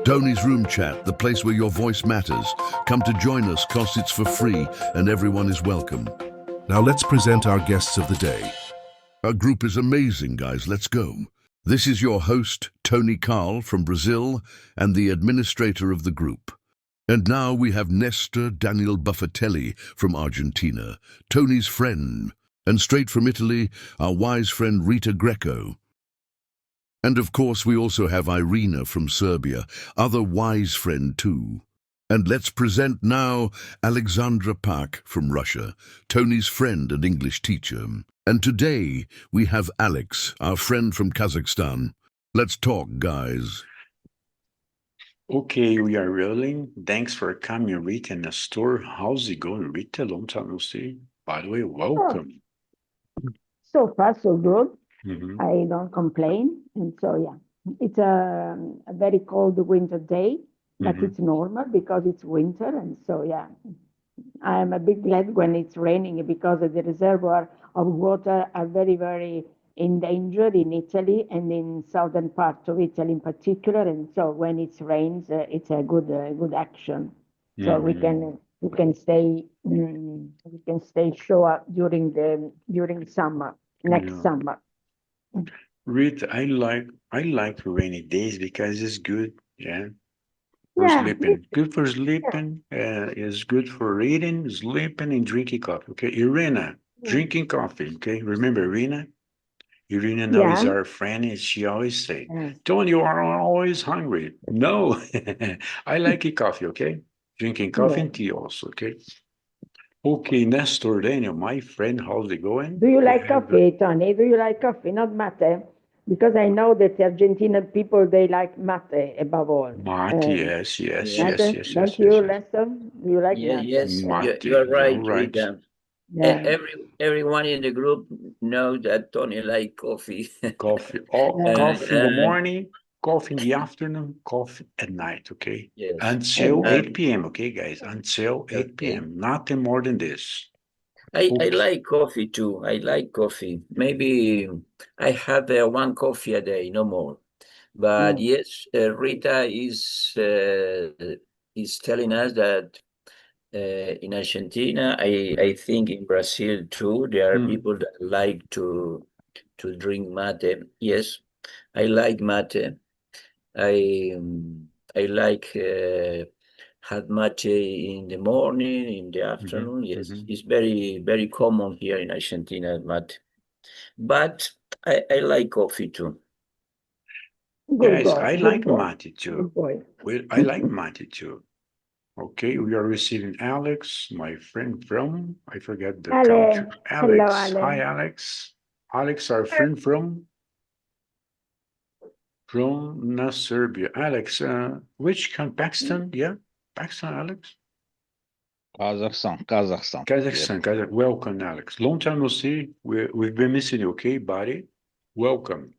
Tony's Room Chat, the place where your voice matters. Come to join us, cause it's for free and everyone is welcome. Now let's present our guests of the day. Our group is amazing, guys. Let's go. This is your host, Tony Carl from Brazil and the administrator of the group. And now we have Nestor Daniel Buffatelli from Argentina, Tony's friend, and straight from Italy, our wise friend Rita Greco. And of course, we also have Irina from Serbia, other wise friend too. And let's present now Alexandra Pak from Russia, Tony's friend and English teacher. And today we have Alex, our friend from Kazakhstan. Let's talk, guys. Okay, we are rolling. Thanks for coming, Rita, in the store. How's it going, Rita? Long time no see. By the way, welcome. So far, so good. Mhm. I don't complain. And so, yeah, it's a very cold winter day, but Mhm. it's normal because it's winter. And so, yeah, I'm a bit glad when it's raining because the reservoir of water are very, very endangered in Italy and in southern part of Italy in particular. And so when it rains, it's a good action. So we can stay show up during summer, next Yeah. summer. Rita, I like rainy days because it's good, yeah. For Yeah, sleeping. Good for sleeping, is good for reading, sleeping, and drinking coffee. Okay, Irina, drinking coffee. Okay, remember Irina? Irina now is yeah, our friend, and she always say, yeah. Tony, you are always hungry. No, I like it coffee, okay? Drinking coffee Yeah. and tea also, okay? Okay, Nestor Daniel, my friend, how's it going? Do you We like have coffee, Tony? Do you like coffee? Not mate, because I know that the Argentinian people they like mate above all. Mate, yes, yes, Yeah. yes, Mate, yes, don't yes, yes, you, yes. Lester? Do you like mate? Yes, Yeah. you are Mate, all right, right. Rita. Yeah. Everyone in the group knows that Tony like coffee. Coffee, oh, Yeah. coffee in the morning, coffee in the afternoon, coffee at night, okay? Yes. Until And 8 p.m., okay, guys? Until 8 Okay. p.m., nothing more than this. I Okay. like coffee too. I like coffee. Maybe I have one coffee a day, no more. But yes, Rita is telling us that in Argentina, I think in Brazil too, there are Hmm. people that like to drink mate. Yes, I like mate. I like hot mate in the morning, in the afternoon. Yes, it's very common here in Argentina, mate. But I like coffee too. good Guys, boy, I good like boy, mate too. good boy. Well, I like mate too. Okay, we are receiving Alex, my friend from, I forget the Ale, country. hello, Alex. Ale. Hi, Alex. Alex, our friend from Serbia. Alex, which country? Pakistan? Yeah, Pakistan, Alex. Kazakhstan. Kazakhstan, Kazakh. Welcome, Alex. Long time no see. We've been missing you, okay, buddy? Welcome.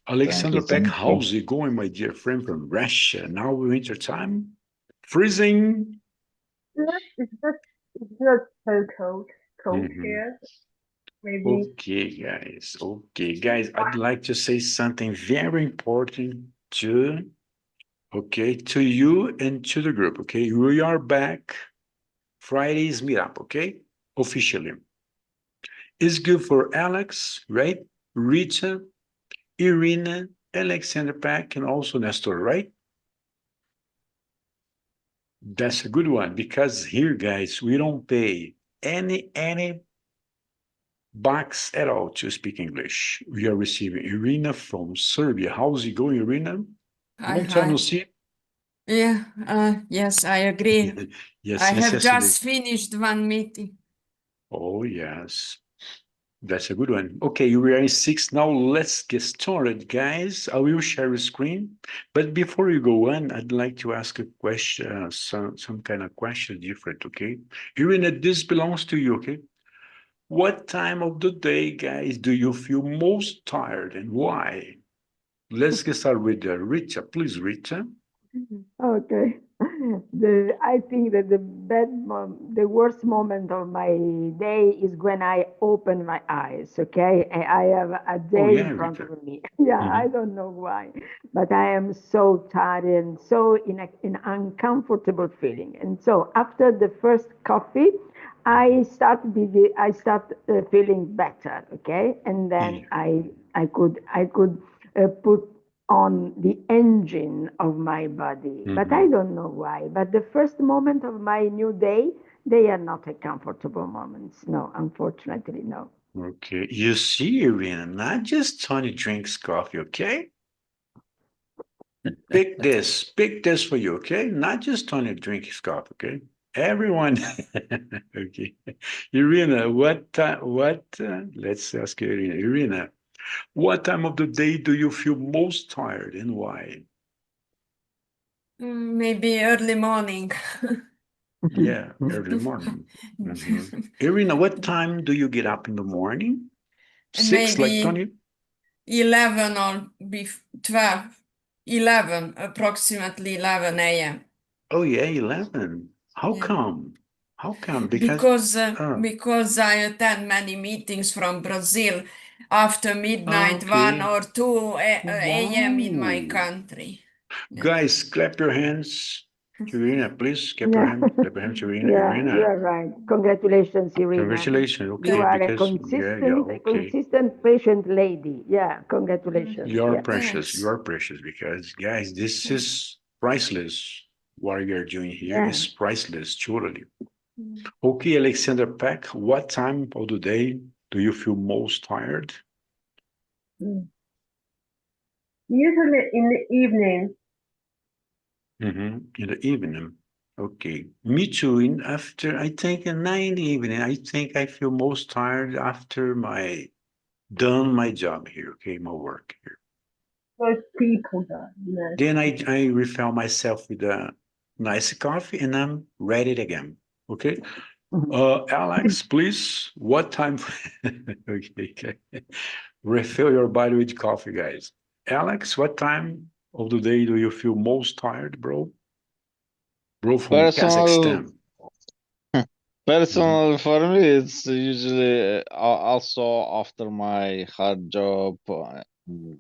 Alexander Peck, Thank you. how's it going, my dear friend from Russia? Now winter time? Freezing? It's not so cold Mhm. here. Maybe. Okay, guys, I'd like to say something very important to you and to the group, okay? We are back. Friday's meetup, okay? Officially. It's good for Alex, right? Rita, Irina, Alexander Pack, and also Nestor, right? That's a good one because here, guys, we don't pay any bucks at all to speak English. We are receiving Irina from Serbia. How's it going, Irina? Long time no see. Yeah, yes, I agree. Yes, I have yes, just finished one meeting. Oh, yes. That's a good one. Okay, we are in 6 now. Let's get started, guys. I will share a screen. But before we go on, I'd like to ask a question, some kind of question different, okay? Irina, this belongs to you, okay? What time of the day, guys, do you feel most tired and why? Let's get started with Rita. Please, Rita. Okay. I think that the worst moment of my day is when I open my eyes. Okay, and I have a Oh day yeah, in front Rita. of me. Yeah, I don't know why, but I am so tired and so in uncomfortable feeling. And so after the first coffee, I start feeling better. Okay, and then Yeah. I could put on the engine of my body. But I don't know why. But the first moment of my new day, they are not a comfortable moments. No, unfortunately, no. Okay. You see, Irina, not just Tony drinks coffee, okay? Pick this for you, okay? Not just Tony drinks coffee, okay? Everyone, okay. Irina, let's ask Irina. Irina, what time of the day do you feel most tired and why? Maybe early morning. Yeah, early morning. Irina, what time do you get up in the morning? 6, like Maybe Tony? 11 or 12. 11, approximately 11 a.m. Oh yeah, 11. How Yeah. come? How come? Because I attend many meetings from Brazil after midnight, 1 Okay. or 2 a.m. in my Wow. country. Yeah. Guys, clap your hands to Irina, please. Yeah, Clap your hands to Irina. yeah, you Irina, are right. Congratulations, Irina. congratulations. You Okay, are a because yeah, okay. consistent patient lady. Yeah, congratulations. You are Yeah. precious. You Thanks. are precious because, guys, this is priceless. What you're doing here Yeah. is priceless, truly. Okay, Alexander Peck, what time of the day do you feel most tired? Mm. Usually in the evening. In the evening. Okay. Me too. I think at 9 evening, I think I feel most tired after done my job here, okay, my work here. Most people do, you know. Then I refill myself with a nice coffee and I'm ready again. Okay. Alex, please, what time? Okay. Refill your body with coffee, guys. Alex, what time of the day do you feel most tired, bro? Bro from Personal, Kazakhstan. personal for me, it's usually also after my hard job.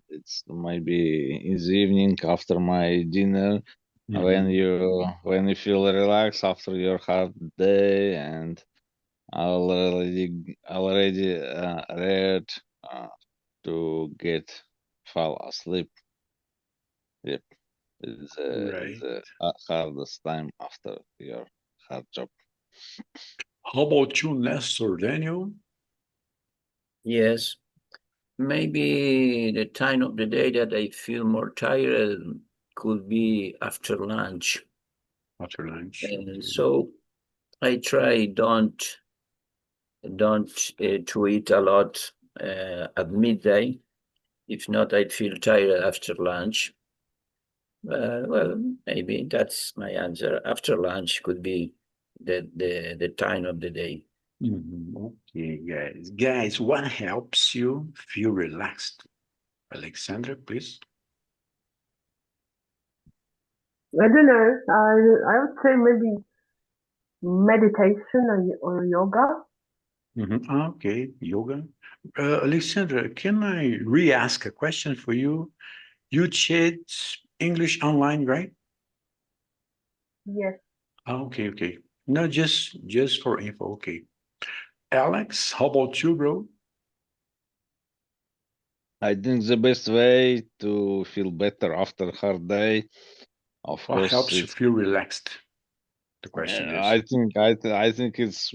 It's maybe in the evening after my dinner when you feel relaxed after your hard day and already read to fall asleep. Yep, it's Right. the hardest time after your hard job. How about you, Nestor Daniel? Yes, maybe the time of the day that I feel more tired could be after lunch. After lunch. And Okay. so I try don't to eat a lot at midday. If not, I feel tired after lunch. Well, maybe that's my answer. After lunch could be the time of the day. Okay, guys. Guys, what helps you feel relaxed? Alexandra, please. I don't know. I would say maybe meditation or yoga. Okay, yoga. Alexandra, can I re-ask a question for you? You teach English online, right? Yes. Okay. No, just for info. Okay. Alex, how about you, bro? I think the best way to feel better after a hard day, of What course, helps you it's. feel relaxed? The question is. I think it's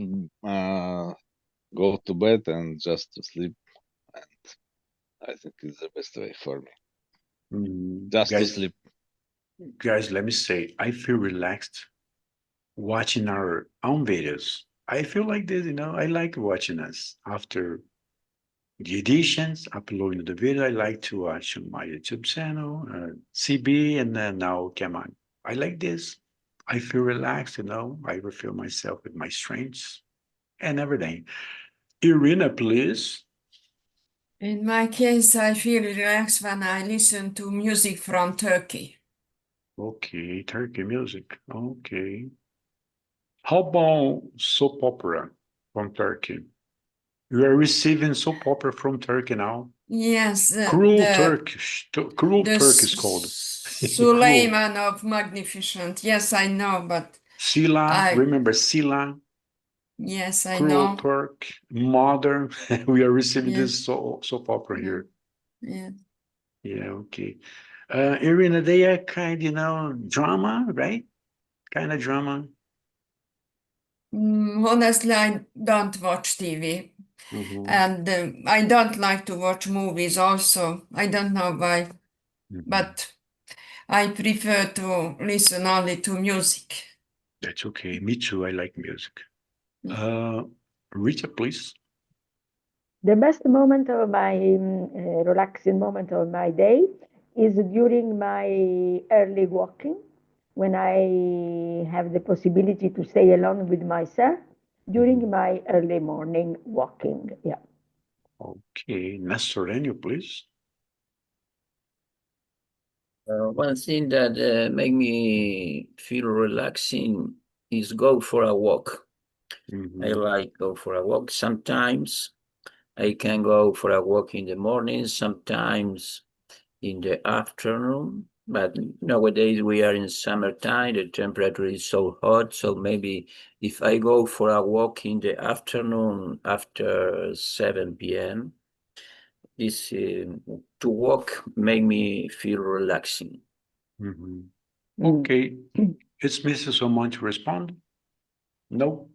go to bed and just to sleep. And I think it's the best way for me, just to Guys, sleep. let me say, I feel relaxed watching our own videos. I feel like this, I like watching us after the editions, uploading the video. I like to watch on my YouTube channel, CB, and then now come on. I like this. I feel relaxed, I refill myself with my strengths and everything. Irina, please. In my case, I feel relaxed when I listen to music from Turkey. Okay, Turkey music. Okay. How about soap opera from Turkey? You are receiving soap opera from Turkey now. Yes, Cruel Turkish. Cruel the Turk is called. Cruel. Suleiman of Magnificent. Yes, I know, but Sila, remember Sila? Yes, I Cruel know. Turk, Mother. We are receiving Yeah. this soap opera here. Yeah. Yeah, okay. Irina, they are kind, drama, right? Kind of drama. Honestly, I don't watch TV. And I don't like to watch movies also. I don't know why, but I prefer to listen only to music. That's okay. Me too. I like music. Rita, please. The best moment of my relaxing moment of my day is during my early walking, when I have the possibility to stay alone with myself during my early morning walking. Yeah. Okay, Nestor, please. One thing that make me feel relaxing is go for a walk. I like go for a walk. Sometimes I can go for a walk in the morning, sometimes in the afternoon. But nowadays we are in summertime, the temperature is so hot. So maybe if I go for a walk in the afternoon after 7 p.m., this to walk make me feel relaxing. Okay, it's Mrs. Someone to respond? No.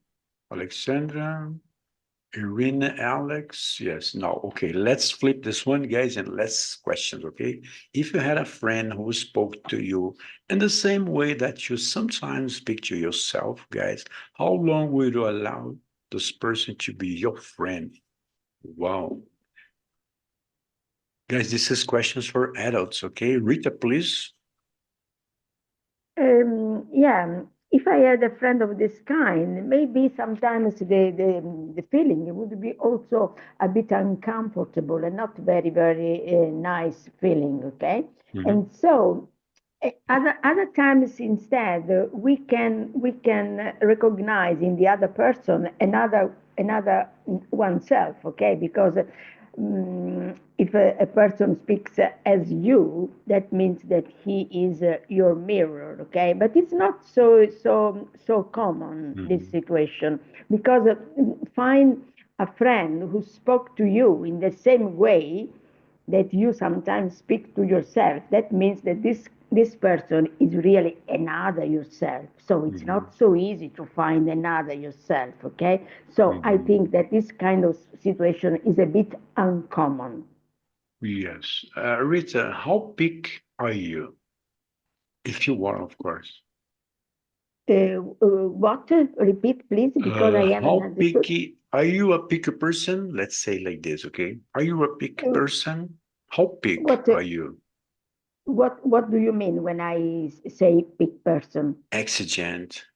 Alexandra, Irina, Alex, yes, no. Okay, let's flip this one, guys, and let's questions, okay? If you had a friend who spoke to you in the same way that you sometimes speak to yourself, guys, how long would you allow this person to be your friend? Wow. Guys, this is questions for adults, okay? Rita, please. Yeah, if I had a friend of this kind, maybe sometimes the feeling would be also a bit uncomfortable and not very, very nice feeling, okay? And so other times instead, we can recognize in the other person another oneself, okay? Because if a person speaks as you, that means that he is your mirror, okay? But it's not so common, this situation, because find a friend who spoke to you in the same way that you sometimes speak to yourself. That means that this person is really another yourself. So it's not so easy to find another yourself, okay? So I think that this kind of situation is a bit uncommon. Yes. Rita, how big are you? If you are, of course. What? Repeat, please, because I haven't How understood. picky are you a picky person? Let's say like this, okay? Are you a picky person? How big What, are you? what do you mean when I say big person? Exigent.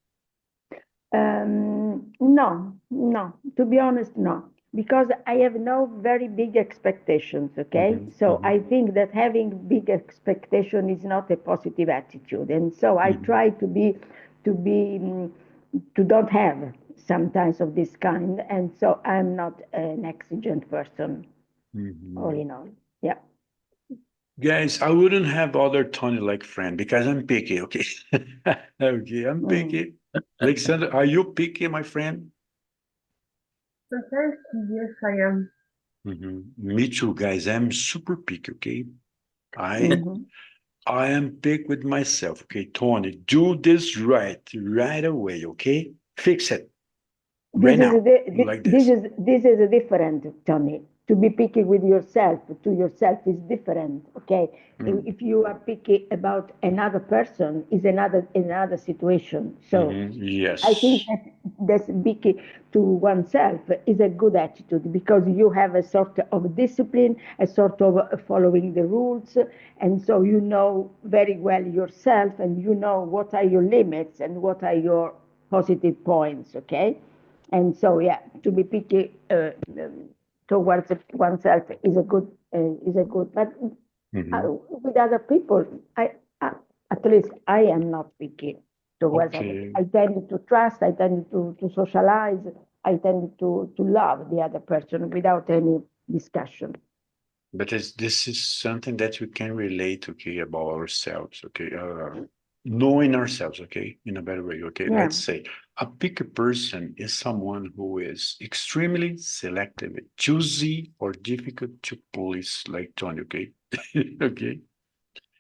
No, no. To be honest, no, because I have no very big expectations. Okay, so I think that having big expectation is not a positive attitude, and so I try to to don't have sometimes of this kind, and so I'm not an exigent person. All in all, yeah. Guys, I wouldn't have other Tony like friend because I'm picky, okay? Okay, I'm picky. Alexander, are you picky, my friend? Sometimes, yes, I am. Me too, guys. I'm super picky, okay? I am picky with myself, okay? Tony, do this right away, okay? Fix it right now, like this. This is a different, Tony. To be picky with yourself to yourself is different. Okay, if you are picky about another person, is another situation. So I think Yes. that that's picky to oneself is a good attitude, because you have a sort of discipline, a sort of following the rules, and so you know very well yourself, and you know what are your limits and what are your positive points. Okay. And so, yeah, to be picky towards oneself is a good, but with other people, I At least I am not picky towards Okay. I tend to trust, I tend to socialize, I tend to love the other person without any discussion. But this is something that we can relate, okay, about ourselves, okay, knowing ourselves, okay, in a better way, okay. Yeah. Let's say a picky person is someone who is extremely selective, choosy, or difficult to please, like Tony, okay, okay.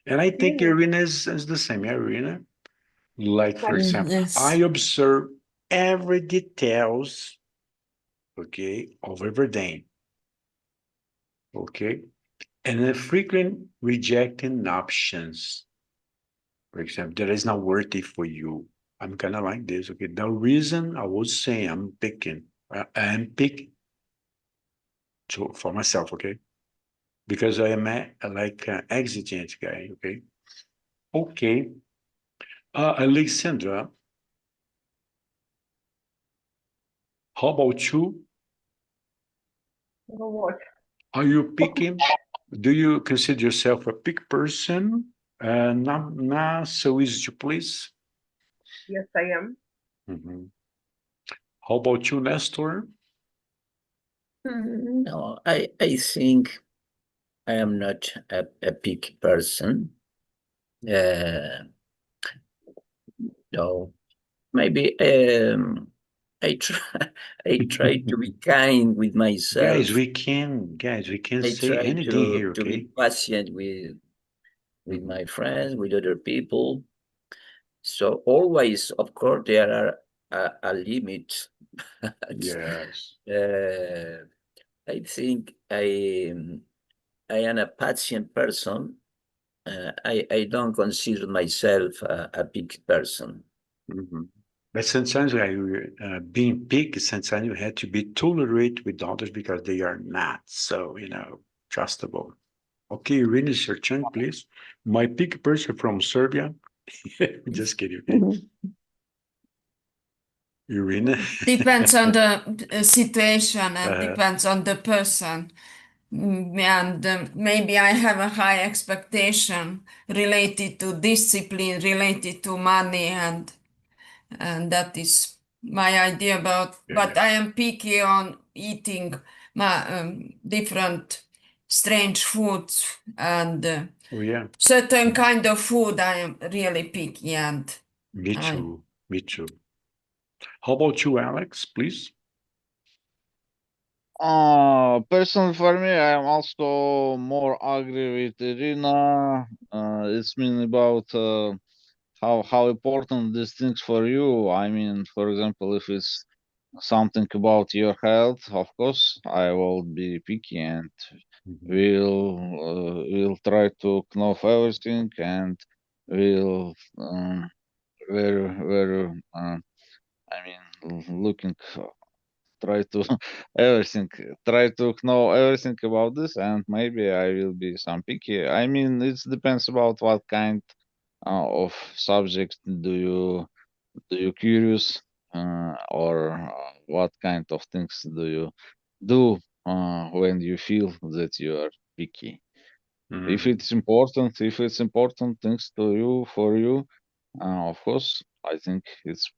And I think Yeah. Irina is the same, yeah, Irina. Like, for example, I Yes. observe every details, okay, of everything, okay, and then frequent rejecting options. For example, that is not worthy for you. I'm kind of like this, okay. The reason I would say I'm picking, I'm picking for myself, okay, because I am like an exigent guy, okay. Okay, Alexandra, how about you? Go watch. Are you picking? Do you consider yourself a pick person? Not so easy to please. Yes, I am. Mhm. How about you, Nestor? No, I think I am not a picky person. No, maybe I try I try to be kind with Guys, myself. we can I say try anything here, to be okay? patient with Mhm. my friends, with other people. So always, of course, there are a limit. Yes. I think I am a patient person. I don't consider myself a big person. Mhm. But sometimes being big, sometimes you had to be tolerate with others because they are not so, trustable. Okay, Irina, it's your turn, please. My big person from Serbia. Just kidding, okay? Irina. Depends on the situation and uh, depends on the person. And maybe I have a high expectation related to discipline, related to money, and that is my idea about. But yeah. I am picky on eating my different strange foods and Oh, yeah. certain kind of food. I am really picky, and Me I too. Me too. How about you, Alex, please? Personally for me, I am also more agree with Irina. It's mean about how important these things for you. I mean, for example, if it's something about your health, of course, I will be picky and Mhm. we'll try to know everything and we'll very I mean looking try to everything try to know everything about this and maybe I will be some picky. I mean it depends about what kind of subject do you curious or what kind of things do you do when you feel that you are picky. If Mm. it's important things to you for you, of course I think it's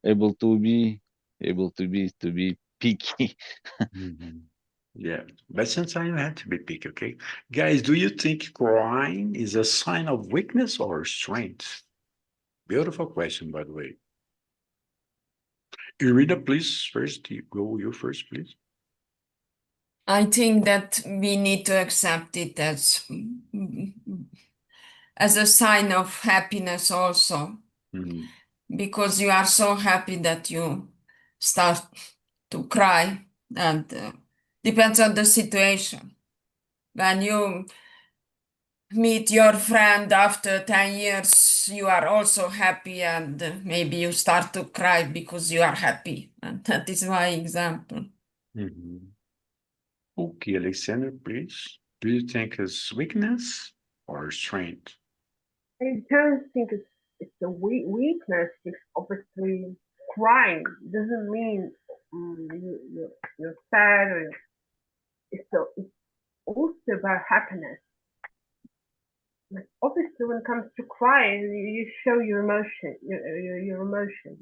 able to be picky. Mhm. Yeah, but sometimes you have to be picky, okay? Guys, do you think crying is a sign of weakness or strength? Beautiful question, by the way. Irina, please, first. You first, please. I think that we need to accept it as a sign of happiness also, Mhm. because you are so happy that you start to cry, and depends on the situation. When you meet your friend after 10 years, you are also happy, and maybe you start to cry because you are happy. And that is my example. Mhm. Okay, Alexander, please. Do you think it's weakness or strength? I don't think it's a weakness. It's obviously crying doesn't mean you're sad. Or it's also about happiness. Obviously, when it comes to crying, you show your emotion, your emotions.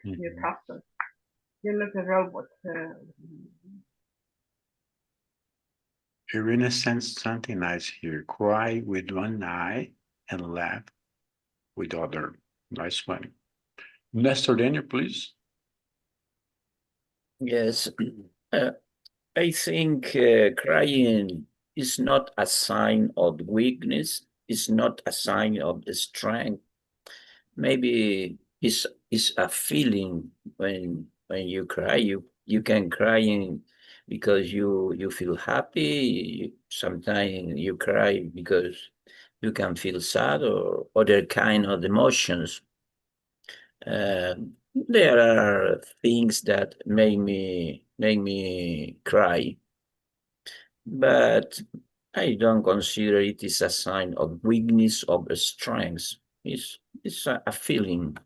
Your toughness. You're like a robot. Irina sends something nice here. Cry with one eye and laugh with the other. Nice one. Nestor Daniel, please. Yes, I think crying is not a sign of weakness. It's not a sign of the strength. Maybe it's a feeling when you cry. You can cry because you feel happy. Sometimes you cry because you can feel sad or other kind of emotions. There are things that make me cry, but I don't consider it is a sign of weakness or strength. It's a feeling.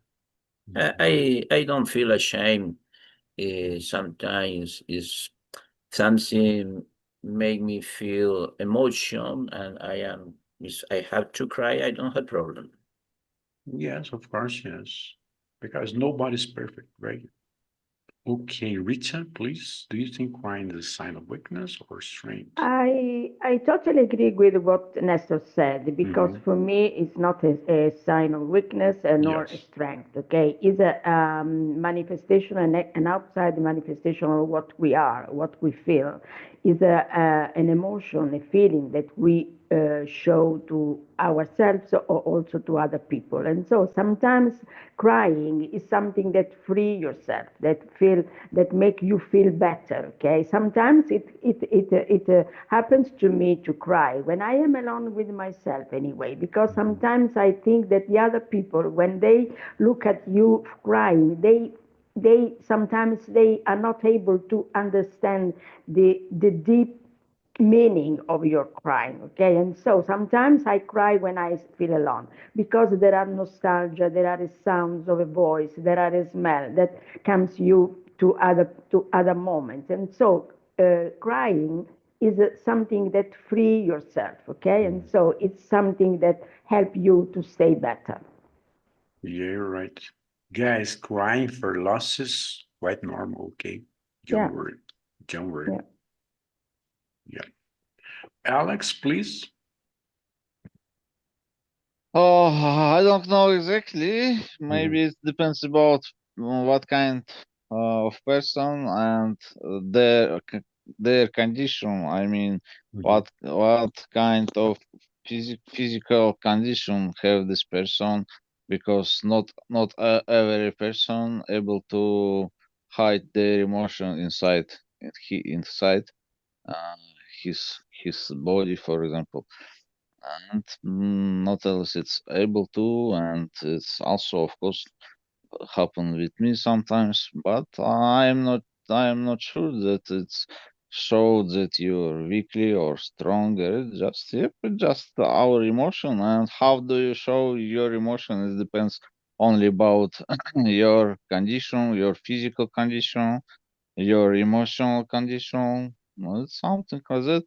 I don't feel ashamed. Sometimes is something make me feel emotion, and I have to cry. I don't have problem. Yes, of course, yes. Because nobody's perfect, right? Okay, Rita, please. Do you think crying is a sign of weakness or strength? I totally agree with what Nestor said because for me it's not a sign of weakness nor a Yes. strength. Okay, it's a manifestation, an outside manifestation of what we are, what we feel. Is an emotion, a feeling that we show to ourselves or also to other people. And so sometimes crying is something that free yourself, that make you feel better. Okay, sometimes it happens to me to cry when I am alone with myself anyway, because sometimes I think that the other people, when they look at you crying, they sometimes they are not able to understand the deep meaning of your crying. Okay, and so sometimes I cry when I feel alone because there are nostalgia, there are sounds of a voice, there are a smell that comes you to other moments. And so crying is something that free yourself. Okay, and so it's something that help you to stay better. Yeah, you're right. Guys, crying for losses, quite normal, okay? Don't Yeah. worry. Don't worry. Yeah. Yeah. Alex, please. Oh, I don't know exactly. Maybe it depends about what kind of person and their condition. I mean, what kind of physical condition have this person? Because not every person able to hide their emotion inside uh, his body, for example, and not else it's able to, and it's also of course happen with me sometimes, but I am not sure that it's show that you're weakly or stronger. It's just yep, it's just our emotion, and how do you show your emotion? It depends only about your condition, your physical condition, your emotional condition. Well, it's something like that.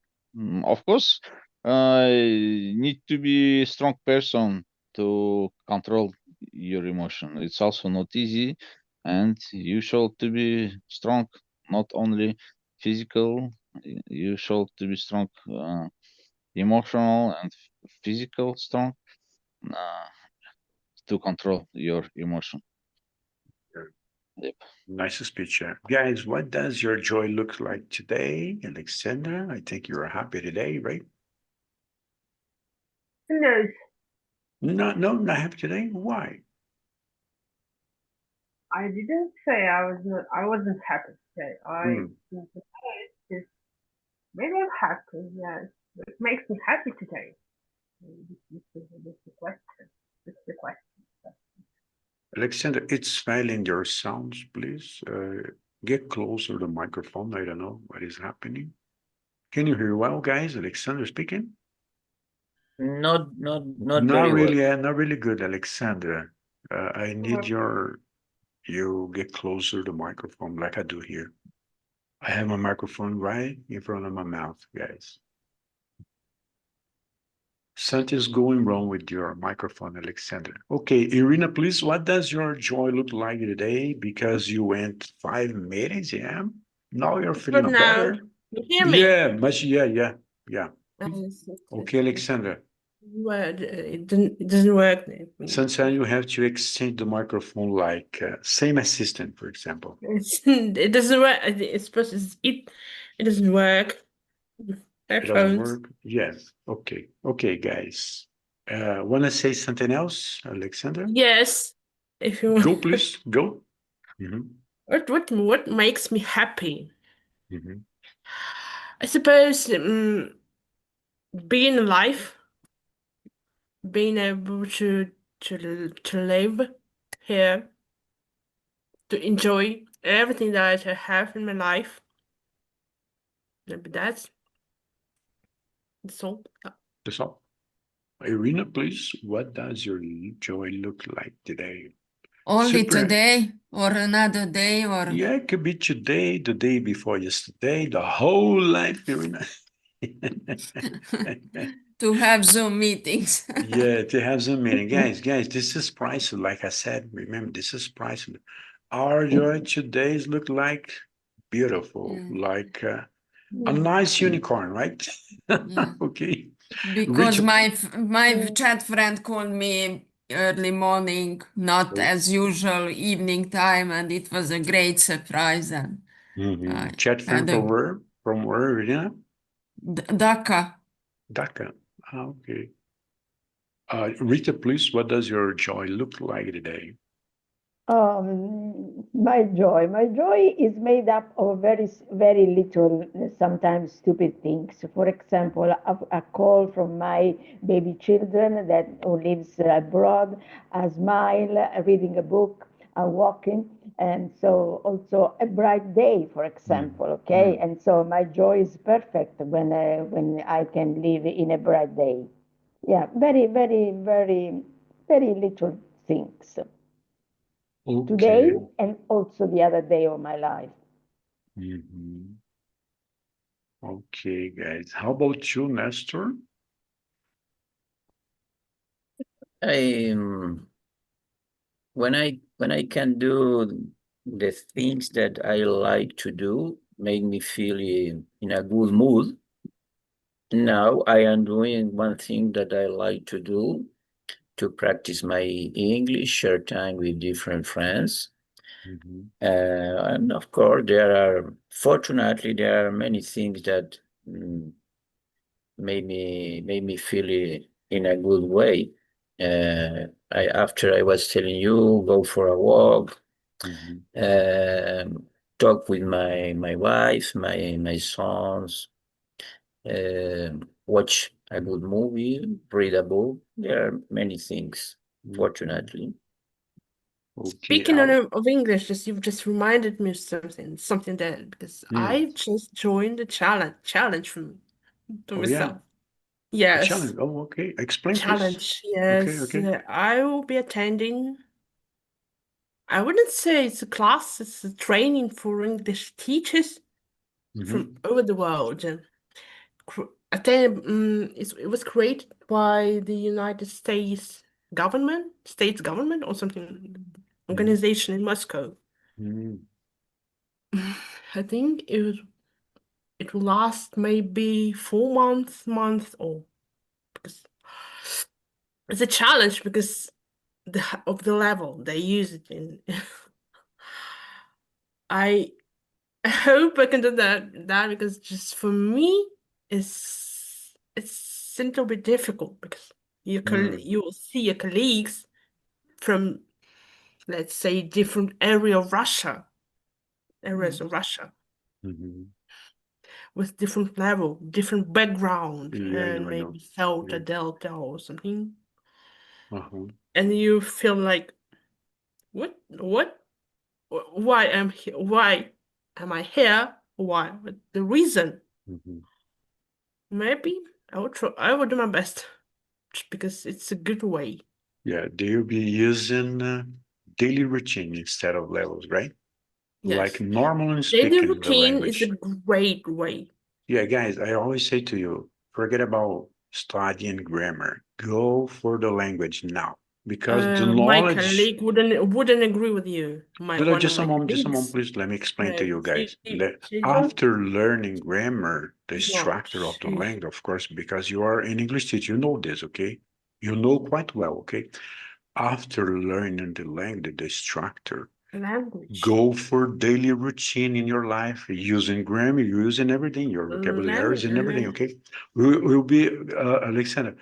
Of course, need to be a strong person to control your emotion. It's also not easy, and you should to be strong, not only physical. You should to be strong, emotional and physical strong, uh, to control your emotion. Yep. Nice speech. Guys, what does your joy look like today? Alexander, I think you're happy today, right? Who knows? No, no, not happy today. Why? I didn't say I wasn't happy today. I just maybe I'm happy. Yes, what makes me happy today? This is the question. This is the question. Alexander, it's failing your sounds, please. Get closer to the microphone. I don't know what is happening. Can you hear well, guys? Alexander speaking? Not Not very well. really, not really good, Alexander. I need you get closer to the microphone like I do here. I have my microphone right in front of my mouth, guys. Something's going wrong with your microphone, Alexander. Okay, Irina, please, what does your joy look like today? Because you went 5 minutes, yeah? Now you're But feeling now, better? you hear me? Yeah, much, yeah. Yes, Okay, Alexander. well, it doesn't work. Sometimes you have to exchange the microphone like same assistant, for example. It doesn't work. It's supposed to, it doesn't work. It doesn't work? Yes. Okay. Okay, guys. Want to say something else, Alexander? Yes, if you Go, please. Go. Mhm, what makes me happy? mhm, I suppose being alive, being able to live here, to enjoy everything that I have in my life. Maybe that's all. That's all. Irina, please. What does your joy look like today? Only Super. today or another day or Yeah, it could be today, the day before yesterday, the whole life, Irina. to have Zoom meetings. Yeah, to have Zoom meeting. Guys, this is priceless. Like I said, remember, this is priceless. Our joy todays look like beautiful, Yeah. like a nice unicorn, right? Yeah. Okay. Because Rich. my chat friend called me early morning, not Oh. as usual evening time, and it was a great surprise. And I Chat friend had from a where? From where, Irina? Dhaka. Dhaka. Ah, okay. Rita, please, what does your joy look like today? My joy is made up of very little, sometimes stupid things. For example, a call from my baby children that who lives abroad, a smile, reading a book, walking, and so also a bright day, for example. Okay, and so my joy is perfect when I can live in a bright day. Yeah, very little things today Okay. and also the other day of my life. Mhm. Okay, guys. How about you, Nestor? I when I can do the things that I like to do, make me feel in a good mood. Now I am doing one thing that I like to do to practice my English, share time with different friends. And of course, fortunately, there are many things that made me feel in a good way. After I was telling you, go for a walk, talk with my wife, my sons, watch a good movie, read a book. There are many things, fortunately. Okay. Speaking of English, you've just reminded me of something that because I just joined the challenge from to myself. A challenge. Yes, Oh, okay. Explain, please. challenge. Yes, Okay. I will be attending. I wouldn't say it's a class; it's a training for English teachers from over the world. And it was created by the United States government, or something, organization in Moscow. I think it will last maybe 4 months or because it's a challenge because of the level they use it in. I hope I can do that because just for me it's a little bit difficult because you will see your colleagues from, let's say, different areas of Russia with different level, different background, Yeah, and I know. maybe South, Delta or something. Uh-huh. And you feel like, what, why am here? Why am I here? Why? What the reason? Maybe I would try. I would do my best, just because it's a good way. Yeah, they'll be using daily routine instead of levels, right? Like Yes, normally daily speaking the routine is a language. great way. Yeah, guys, I always say to you, forget about studying grammar. Go for the language now. Because the My knowledge... colleague wouldn't agree with you. Just a moment, please. Let me explain to you guys. After learning grammar, the structure of the language, of course, because you are an English teacher, you know this, okay? You know quite well, okay? After learning the language, the structure, go for daily routine in your life, using grammar, using everything, your vocabularies and everything, okay? We'll be, Alexander,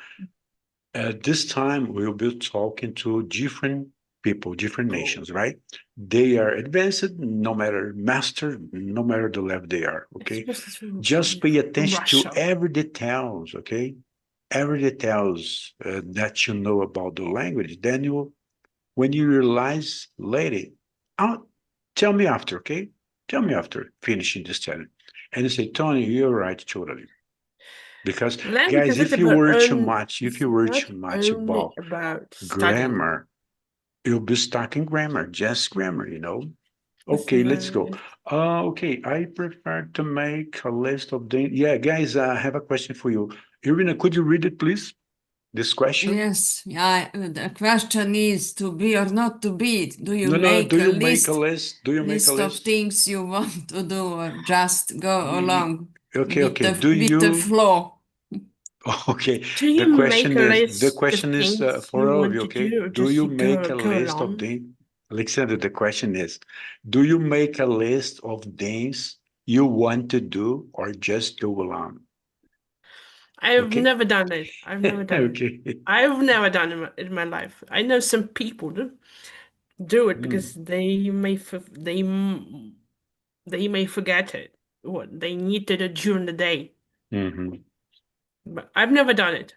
at this time, we'll be talking to different people, different nations, right? They are advanced, no matter master, no matter the level they are, okay? Just pay attention to every details, okay? Every details that you know about the language. Then you, when you realize later, tell me after, okay? Tell me after finishing this challenge. And you say, Tony, you're right, totally. Because, guys, if you were too much about grammar, you'll be stuck in grammar, just grammar, you know? Okay, let's go. Okay, I prefer to make a list of the... Yeah, guys, I have a question for you. Irina, could you read it, please? This question? Yes, yeah. The question is to be or not to be. Do you No, make do a you list? make a list? Do you make a List of list? things you want to do, or just go along Okay, with okay. with the flow? Okay, Do you make a list the of question is things for you all of want you, to okay? do, or Do just you you make a go list of along? things? Alexander, the question is, do you make a list of things you want to do or just go along? I've Okay. never done it. I've never done it. Okay. I've never done it in my life. I know some people do it because they may forget it, what they need to do during the day. Mm-hmm. But I've never done it.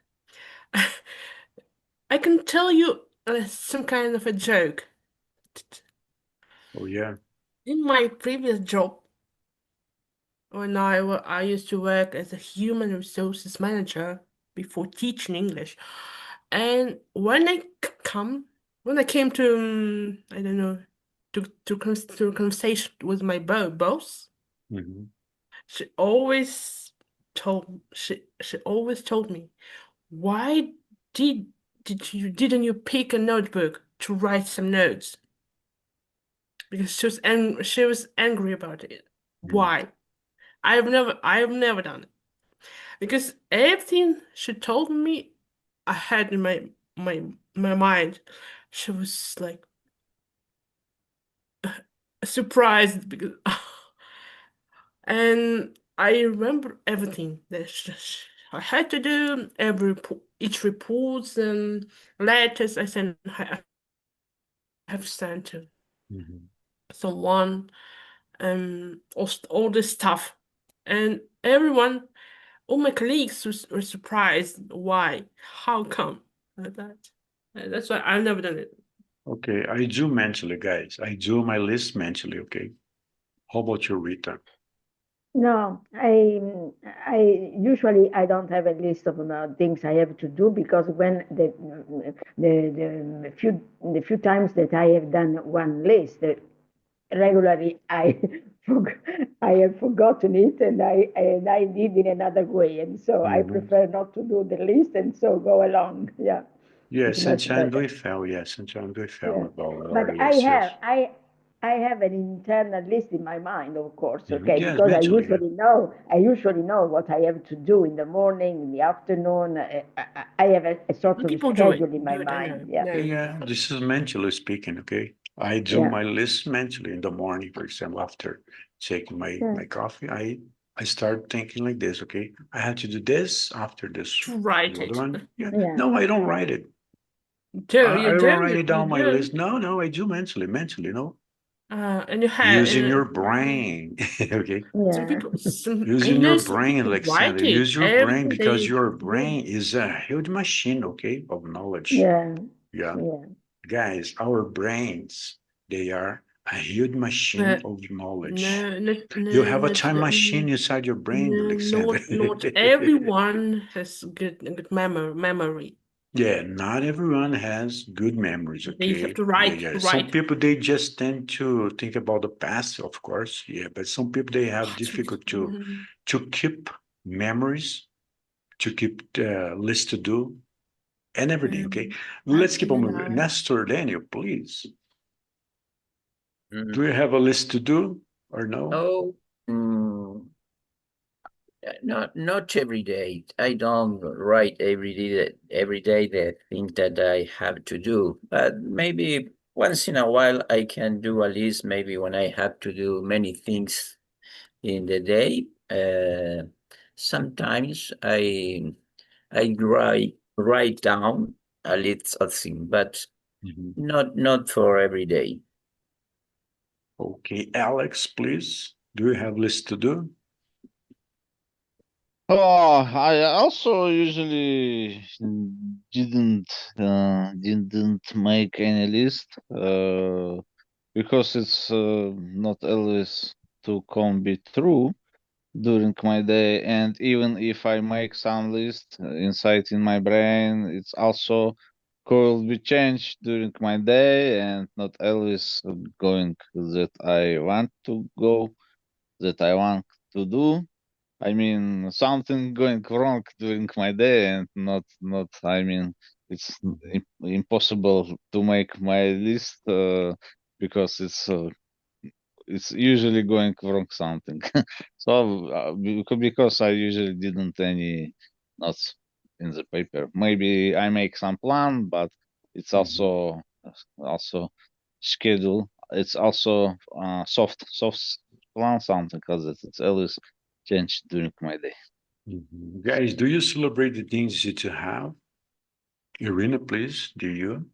I can tell you some kind of a joke. Oh, yeah. In my previous job, when I used to work as a human resources manager before teaching English, and when I came to I don't know to a conversation with my boss, Mm-hmm. she always told me, why didn't you pick a notebook to write some notes? Because she was angry about it. Why? I've never done it. Because everything she told me I had in my mind. She was like surprised because and I remember everything that I had to do, each reports and letters I have sent to someone, all this stuff. And everyone, all my colleagues were surprised. Why? How come? Like that. That's why I've never done it. Okay, I do mentally, guys. I do my list mentally, okay? How about you, Rita? No, I usually I don't have a list of things I have to do because when the few times that I have done one list, regularly I I have forgotten it and I did in another way, and so I prefer not to do the list and so go along. Yeah. Yeah, It's much sometimes better. we fail. Yeah, sometimes we fail Yeah. about our But I list. Yes. have I have an internal list in my mind, of course, okay, Yes, because mentally. I usually know what I have to do in the morning, in the afternoon. I have a sort of People do it. schedule in my Do it, I know. mind. Yeah. Yeah, yeah. This is mentally speaking, okay? I do Yeah. my list mentally in the morning, for example, after taking my coffee. I start thinking like this, okay? I have to do this after this. To write The other it. one. Yeah. Yeah. No, I don't write it. You I do. don't write it You down my do. list. No, I do mentally, no? And you have Using your brain, okay? some Yeah. people. I Using know your some brain, people Alexander. write it Use your brain every because day. your brain is a huge machine, okay, of knowledge. Yeah. Yeah. Yeah. Guys, our brains, they are a huge machine of knowledge. You have a time machine inside your brain, Alexander. Not everyone has good memory. Yeah, not everyone has good memories, They okay? have to write. Some people, they just tend to think about the past, of course. Yeah, but some people, they have difficult to keep memories to keep the list to do and every day, okay? Let's keep on moving. Nestor, Daniel, please. Do you have a list to do or no? Oh, not every day. I don't write every day the things that I have to do, but maybe once in a while I can do a list. Maybe when I have to do many things in the day. Sometimes I write down a list of things, but not for every day. Okay, Alex, please. Do you have list to do? Oh, I also usually didn't make any list because it's not always to come be true during my day, and even if I make some list inside in my brain, it's also could be changed during my day and not always going that I want to go, that I want to do. I mean, something going wrong during my day, and not. I mean, it's impossible to make my list because it's usually going wrong something. So because I usually didn't any notes in the paper. Maybe I make some plan, but it's also schedule. It's also soft plan something because it's always changed during my day. Guys, do you celebrate the things that you have? Irina, please, do you?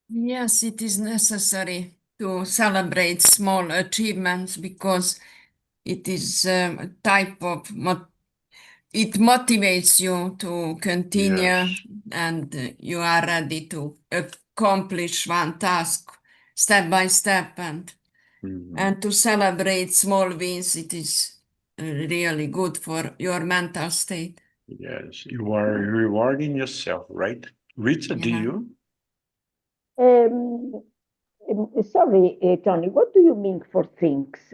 Yes, it is necessary to celebrate small achievements because it is a type of it motivates you to continue Yes. and you are ready to accomplish one task step by step and to celebrate small wins. It is really good for your mental state. Yes, you are rewarding yourself, right? Rita, do Yeah. you? Sorry, Tony, what do you mean for things?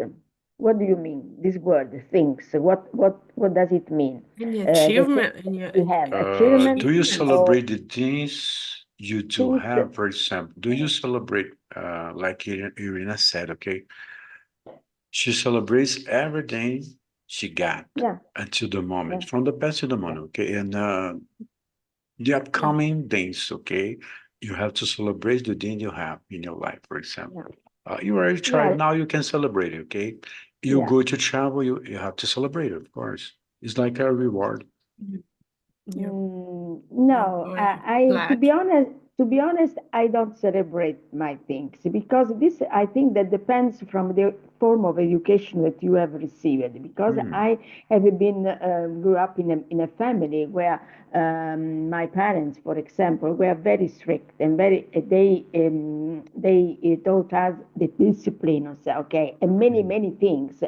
What do you mean, this word, things? What does it mean? Any The things achievement, that we have, Do you achievements or celebrate the things you do things? have, for example? Do you celebrate, like Irina said, okay? She celebrates everything she got Yeah, until the moment, yeah, from the past to the moment, okay? And the upcoming days, okay? You have to celebrate the thing you have in your life, for example. You are a child yeah, now, you can celebrate it, okay? You yeah. go to travel, you have to celebrate it, of course. It's like a reward. yeah, No, flag. to be honest, I don't celebrate my things because this, I think that depends from the form of education that you have received. Because I have been grew up in a family where my parents, for example, were very strict and very they taught us the discipline, okay, and many things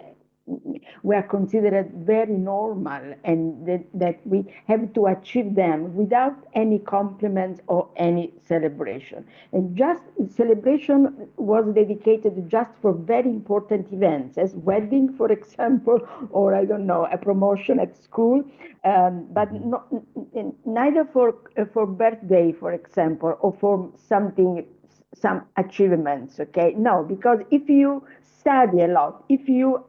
were considered very normal and that we have to achieve them without any compliments or any celebration. And just celebration was dedicated just for very important events, as wedding, for example, or I don't know, a promotion at school, but neither for birthday, for example, or for some achievements. Okay, no, because if you study a lot, if you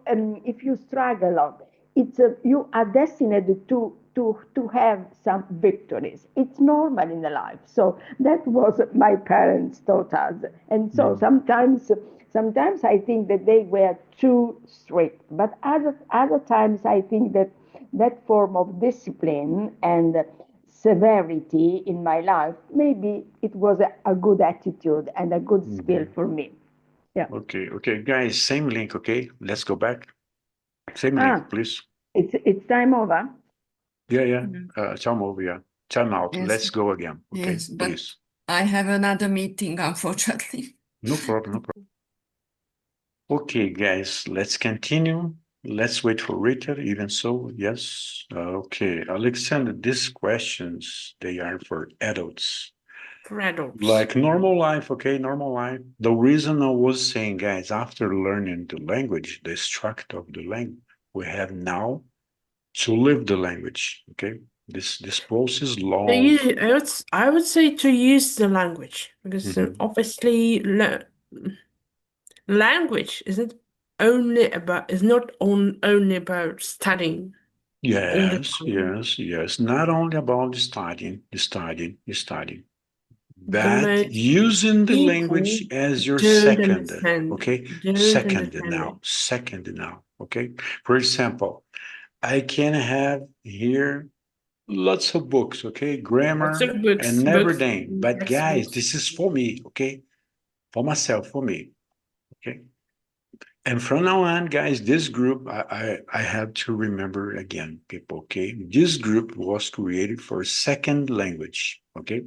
struggle a lot, it's you are destined to have some victories. It's normal in the life. So that was my parents taught us, and so sometimes I think that they were too strict, but other times I think that that form of discipline and severity in my life, maybe it was a good attitude and a good skill for me. Yeah. Okay, guys, same link, okay? Let's go back. Same Ah, link, please. it's time over. Yeah. Time over, yeah. Time out. Yes. Let's go again, okay? Yes, but Please. I have another meeting, unfortunately. No problem. Okay, guys, let's continue. Let's wait for Rita, even so, yes. Okay, Alexander, these questions, they are for adults. For adults. Like normal life, okay, normal life. The reason I was saying, guys, after learning the language, the structure of the language we have now, to live the language. Okay, this process long. I would say to use the language because obviously language isn't only about only about studying. Yes, yes, yes. Not only about the studying, but using the language as your second. Okay, second now. Okay, for example, I can have here lots of books, okay, grammar and everything. But guys, this is for me, okay, for myself, for me, okay. And from now on, guys, this group, I have to remember again, people, okay? This group was created for second language, okay?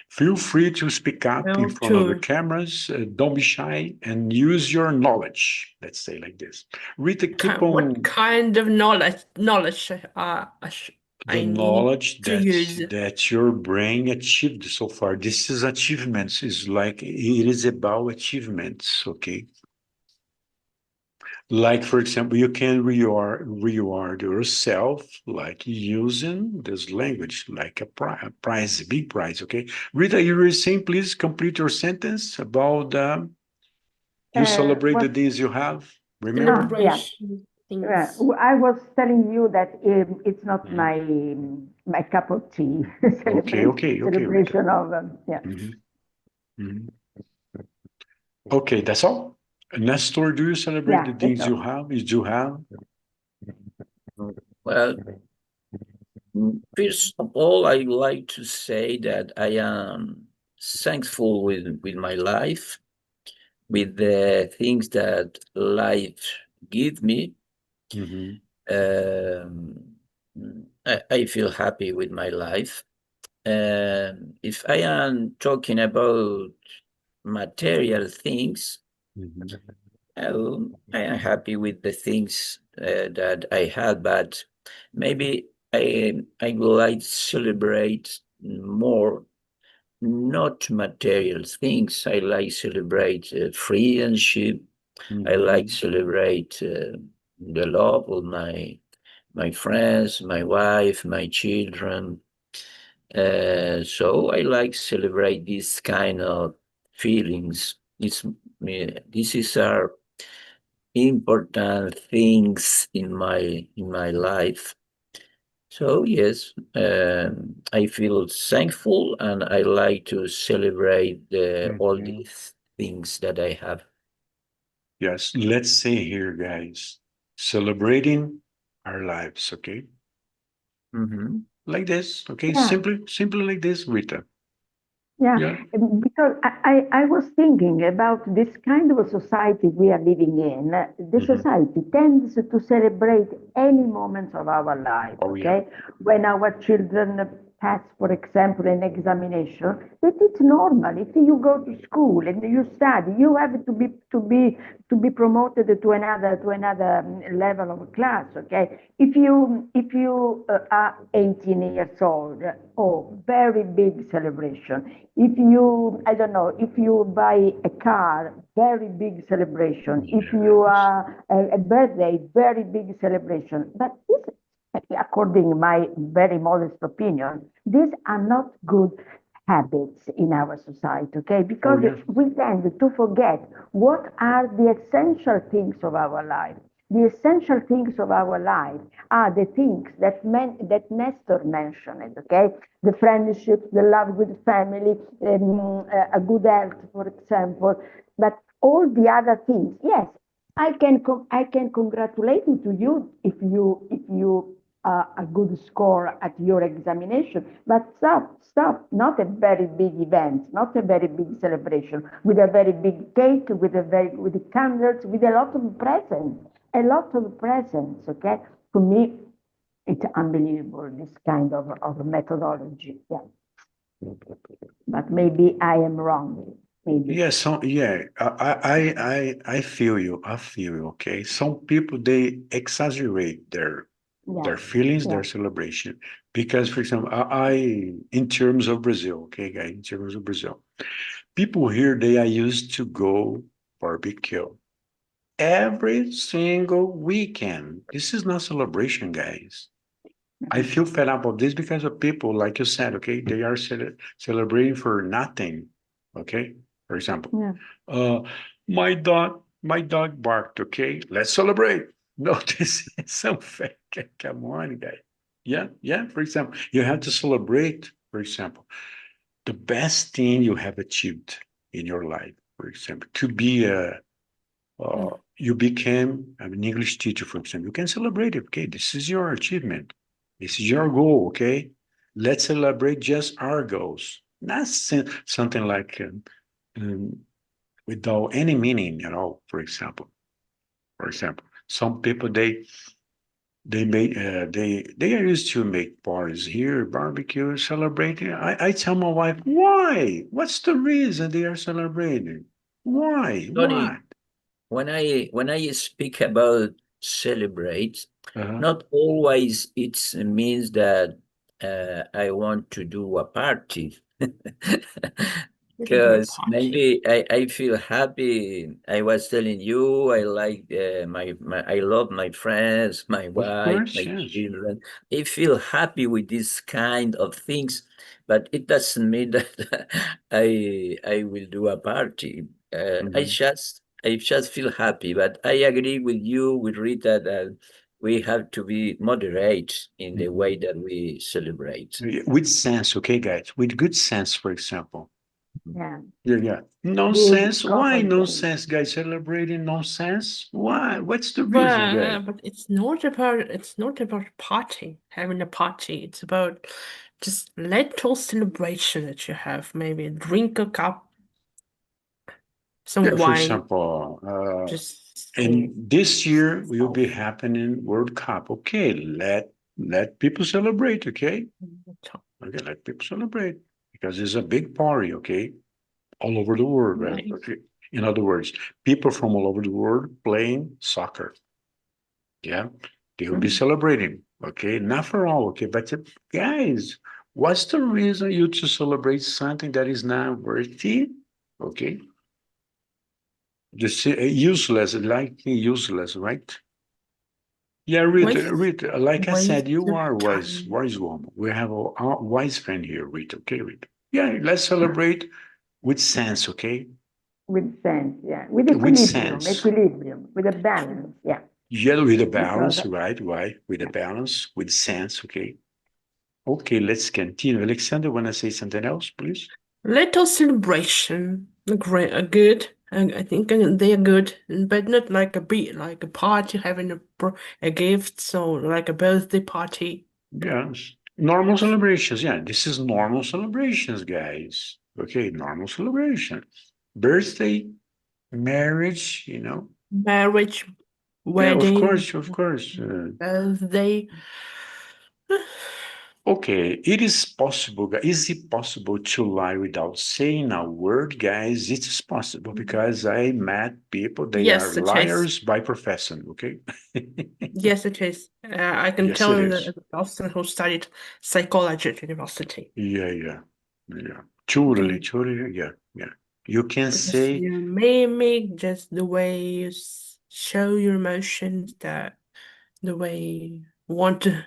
Feel free to speak up in front of the cameras. Don't be shy and use your knowledge. Let's say like this. Rita, keep on. What kind of knowledge The knowledge that your brain achieved so far. This is achievements. Is like it is about achievements, okay? Like, for example, you can reward yourself, like using this language, like a prize, big prize, okay? Rita, you were saying, please complete your sentence about you celebrate the days you have. Remember? I was telling you that it's not my cup of tea. Celebration of yeah. Okay, that's all. Nestor, do you celebrate the things you have? You do have? Well, first of all, I like to say that I am thankful with my life, with the things that life give me. I feel happy with my life. If I am talking about material things, I am happy with the things that I had, but maybe I would like to celebrate more not material things. I like celebrate friendship. I like celebrate the love of my friends, my wife, my children. So I like celebrate this kind of feelings. This is our important things in my life. So yes, I feel thankful, and I like to celebrate all these things that I have. Yes, let's say here, guys, celebrating our lives, okay? Like this, okay? Simply like this, Rita. Yeah, because I was thinking about this kind of a society we are living in. The society tends to celebrate any moments of our life, okay? When our children pass, for example, an examination, that it's normal. If you go to school and you study, you have to be promoted to another level of class, okay? If you are 18 years old, oh, very big celebration. If you, I don't know, if you buy a car, very big celebration. If you are a birthday, very big celebration. But this, according to my very modest opinion, these are not good habits in our society, okay? Because we tend to forget what are the essential things of our life. The essential things of our life are the things that Nestor mentioned, okay? The friendships, the love with family, a good health, for example. But all the other things, yes, I can congratulate you if you a good score at your examination. But stop, not a very big event, not a very big celebration, with a very big cake, with the candles, with a lot of presents, okay? For me, it's unbelievable, this kind of methodology, yeah. But maybe I am wrong. Maybe. Yeah, I feel you. I feel you. Okay, some people they exaggerate their feelings, their celebration. Because, for example, in terms of Brazil, okay, guys, in terms of Brazil, people here they are used to go barbecue every single weekend. This is not celebration, guys. I feel fed up of this because of people, like you said, okay, they are celebrating for nothing. Okay, for example, Yeah. my dog barked. Okay, let's celebrate. No, this is so fake. Come on, guys. Yeah, yeah. For example, you have to celebrate. For example, the best thing you have achieved in your life. For example, to be a you became an English teacher, for example. You can celebrate it. Okay, this is your achievement. This is your goal. Okay, let's celebrate just our goals, not something like um, without any meaning at all. For example, some people they are used to make parties here, barbecue, celebrating. I tell my wife, why? What's the reason they are celebrating? Why? Tony, Why? when I speak about celebrate, Uh-huh. not always it means that I want to do a party. You can do a Because party. maybe I feel happy. I was telling you I like I love my friends, my Of wife, course, my yes. children. I feel happy with this kind of things, but it doesn't mean that I will do a party. Mhm. I just feel happy. But I agree with you, with Rita, that we have to be moderate in the Mhm. way that we celebrate. With sense, okay, guys, with good sense, for example. Yeah. Yeah, yeah. Good Nonsense. Why common sense. nonsense, guys? Celebrating nonsense? Why? What's the reason, guys? But it's not about party, having a party. It's about just little celebration that you have. Maybe drink a cup, Yeah, some for wine, example, just and this year will be yourself. happening World Cup. Okay, let people celebrate. Okay, okay, let people celebrate because it's a big party. Okay, all over the world. Right? Nice. Okay. In other words, people from all over the world playing soccer. Yeah, they will be Mhm. celebrating. Okay, not for all. Okay, but guys, what's the reason you to celebrate something that is not worthy? Okay, just useless, like useless, right? Yeah, Rita, Waste Rita, like I said, waste you of are time. wise woman. We have a wise friend here, Rita. Okay, Rita. Yeah, let's celebrate with sense, okay? With sense, yeah. With With equilibrium, sense. equilibrium, with a balance, yeah. Yeah, with a Because balance, right, right? With a yeah. balance, with sense, okay? Okay, let's continue. Alexander, wanna say something else, please? Little celebration, a good, and I think they are good, but not like like a party having a gift, so like a birthday party. Yes. Normal celebrations. Yeah, this is normal celebrations, guys. Okay, normal celebration. Birthday, marriage, Marriage, Yeah, of wedding, course, of course. birthday. Okay, it is possible. Is it possible to lie without saying a word, guys? It is possible because I met people, they are Yes, it is. liars by profession, okay? Yes, it is. I can Yes, tell it you is. that as a person who studied psychology at university. Yeah, yeah, yeah. Totally, Okay. totally, yeah, yeah. You can Because say, your mimic, just the way you show your emotions, the way you want to yeah,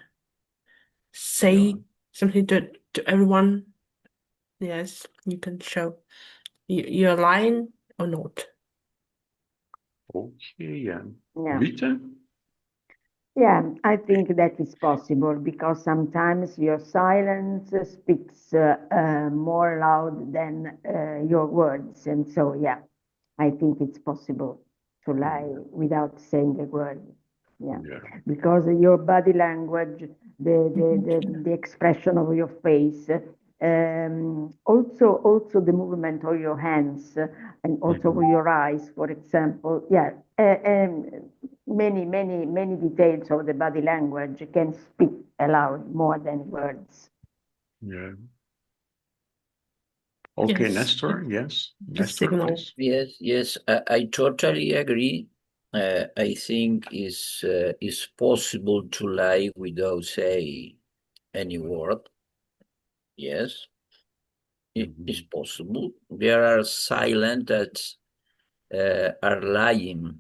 say something to everyone. Yes, you can show you're lying or not. okay, yeah. Yeah. Rita? Yeah, I think that is possible because sometimes your silence speaks more loud than your words. And so, yeah, I think it's possible to lie Yeah, without saying a word. Yeah, yeah, because your body language, the expression of your face, also the movement of your hands, and also mhm, with your eyes, for example. Yeah, and many details of the body language can speak aloud more than words. yeah. Okay, Yes, Nestor, yes. the Nestor, signal. please. Yes, yes, I totally agree. I think is possible to lie without say any word. Yes, it is Mhm. possible. There are silent that are lying.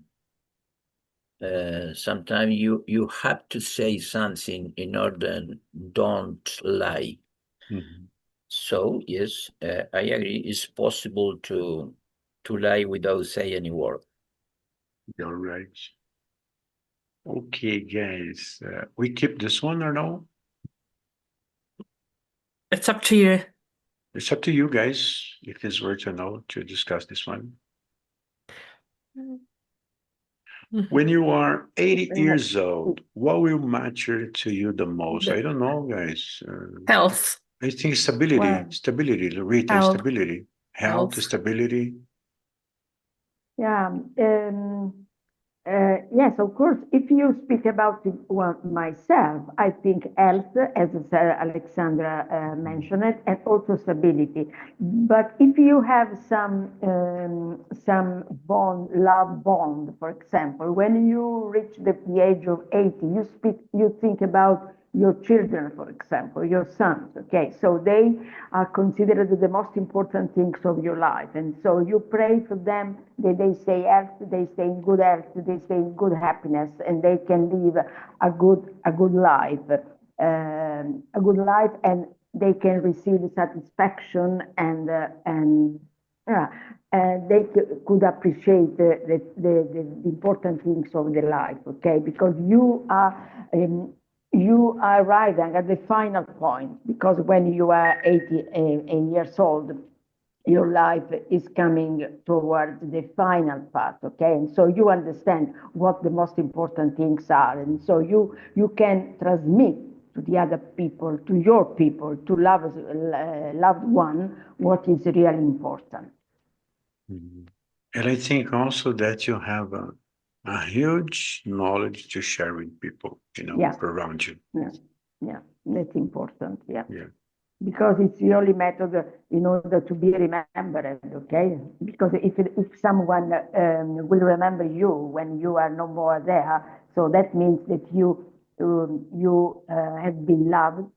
sometimes you have to say something in order don't lie. So yes, I agree. It's possible to lie without saying any word. You're right. Okay, guys, we keep this one or no? It's up to you. It's up to you guys if it's worth or no to discuss this one. When you are 80 years old, what will matter to you the most? I don't know, guys. Health. I think stability, Well, stability, Loretta, Health. stability, health, Health. stability. Yeah. Yes, of course. If you speak about myself, I think health, as Alexandra mentioned it, and also stability. But if you have some bond, love bond, for example, when you reach the age of 80, you think about your children, for example, your sons. Okay, so they are considered the most important things of your life, and so you pray for them that they stay healthy, they stay in good health, they stay in good happiness, and they can live a good life, and they can receive satisfaction and yeah, they could appreciate the important things of the life. Okay, because you are arriving at the final point, because when you are 80 years old, your life is coming towards the final part, okay? And so you understand what the most important things are, and so you can transmit to the other people, to your people, to loved one, what is really important. And I think also that you have a huge knowledge to share with people, Yeah. around you. Yeah, that's important. Yeah. Yeah. Because it's the only method in order to be remembered, okay? Because if someone will remember you when you are no more there, so that means that you have been loved,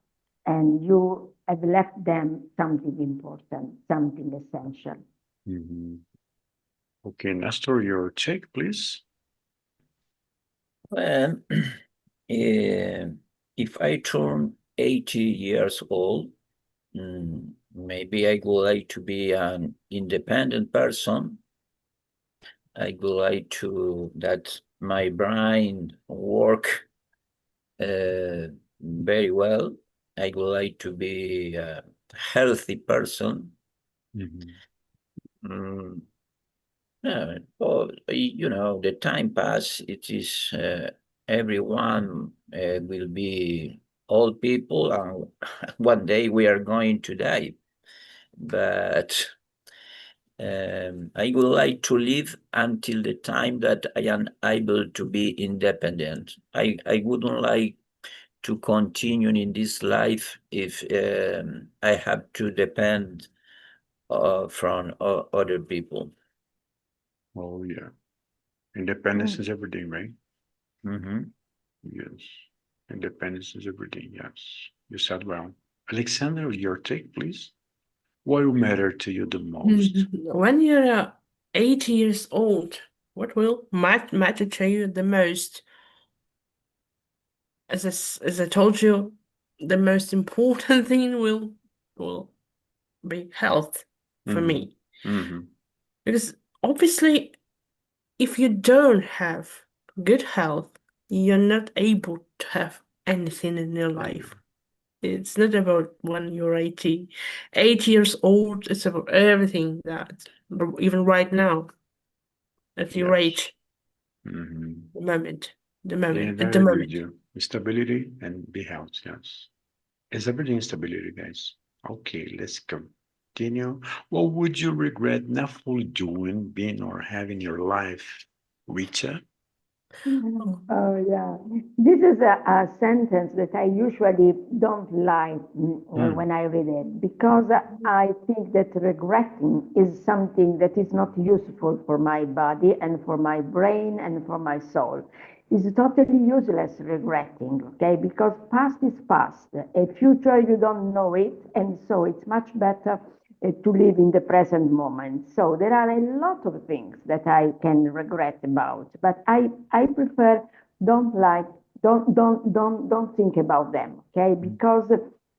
and you have left them something important, something essential. Okay, Nestor, your take, please. Well, if I turn 80 years old, maybe I would like to be an independent person. I would like to that my brain work very well. I would like to be a healthy person. The time pass. It is everyone will be old people, and one day we are going to die. But I would like to live until the time that I am able to be independent. I wouldn't like to continue in this life if I have to depend from other people. Oh, yeah. Independence is everything, right? Yes. Independence is everything, yes. You said well. Alexander, your take, please. What will matter to you the most? When you're 80 years old, what will matter to you the most? As I told you, the most important thing will be health for me. Because obviously, if you don't have good health, you're not able to have anything in your life. It's not about when you're 80 years old, it's about everything that, even right now, at your age, the moment, And I at the agree with moment. you. Stability and be health, yes. Is everything stability, guys? Okay, let's continue. What would you regret not fully doing, being, or having your life, Rita? Oh, yeah. This is a sentence that I usually don't like when I read it, because I think that regretting is something that is not useful for my body and for my brain and for my soul. It's totally useless regretting, okay? Because past is past. A future, you don't know it, and so it's much better to live in the present moment. So there are a lot of things that I can regret about, but I prefer don't think about them, okay? Because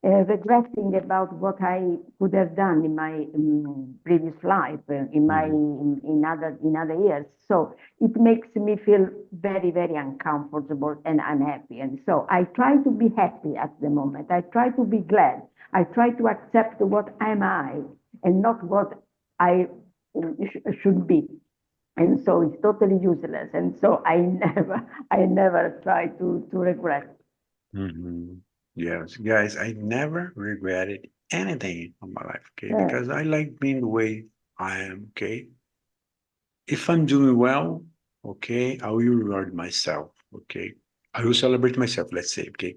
regretting about what I could have done in my previous life, in other years. So it makes me feel very, very uncomfortable and unhappy. And so I try to be happy at the moment. I try to be glad. I try to accept what am I and not what I should be. And so it's totally useless. And so I never try to regret. Yes, guys, I never regretted anything in my life, okay? Because I like being the way I am, okay? If I'm doing well, okay, I will reward myself, okay? I will celebrate myself, let's say, okay?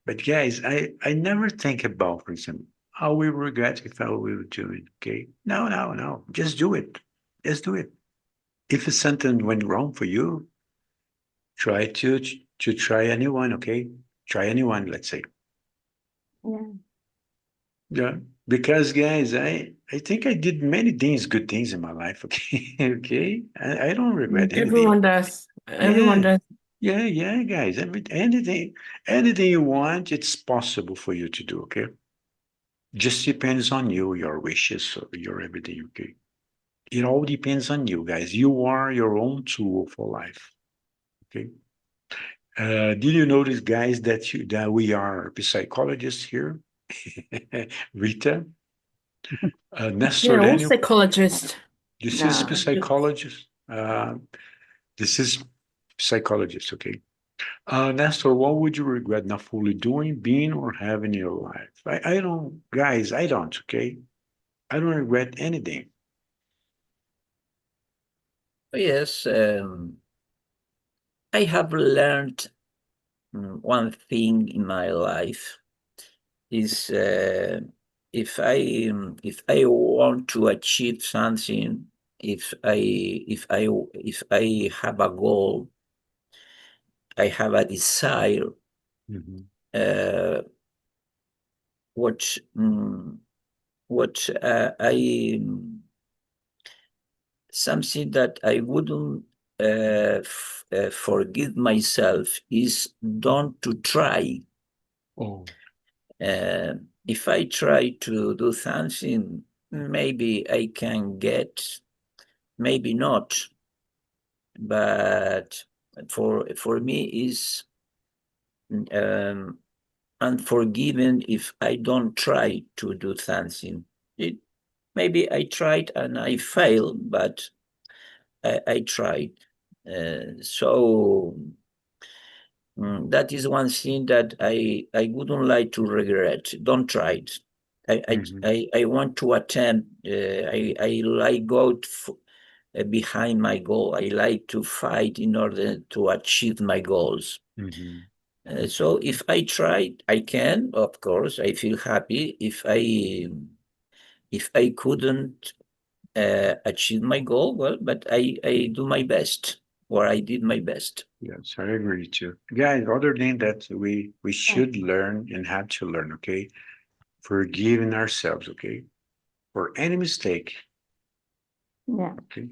But guys, I never think about, for example, I will regret if I will do it, okay? No, no, no. Just do it. Just do it. If something went wrong for you, try to try anyone, okay? Try anyone, let's say. Yeah. Yeah, because guys, I think I did many things, good things in my life. Okay, okay, I don't regret anything. Everyone does. Everyone Yeah, does. yeah, guys. Anything you want, it's possible for you to do. Okay, just depends on you, your wishes, your everything. Okay, it all depends on you, guys. You are your own tool for life. Okay. Did you notice, guys, that we are psychologists here? Rita, Nestor, Yeah, all Daniel. psychologists. This is No. psychologist. This is psychologist. Okay. Nestor, what would you regret not fully doing, being, or having in your life? I don't, guys. I don't. Okay. I don't regret anything. Yes, I have learned one thing in my life is if I want to achieve something, if I have a goal, I have a desire. Uh, what what I something that I wouldn't forgive myself is don't to try. Oh. If I try to do something, maybe I can get, maybe not. But for me is unforgiven if I don't try to do something. Maybe I tried and I failed, but I tried. So that is one thing that I wouldn't like to regret. Don't try it. I want to attempt. I like go behind my goal. I like to fight in order to achieve my goals. So if I try, I can. Of course, I feel happy. If I couldn't achieve my goal, well, but I do my best, or I did my best. Yes, I agree too. Guys, other thing that we should learn and have to learn, okay? Forgiving ourselves, okay? For any mistake. Yeah. Okay.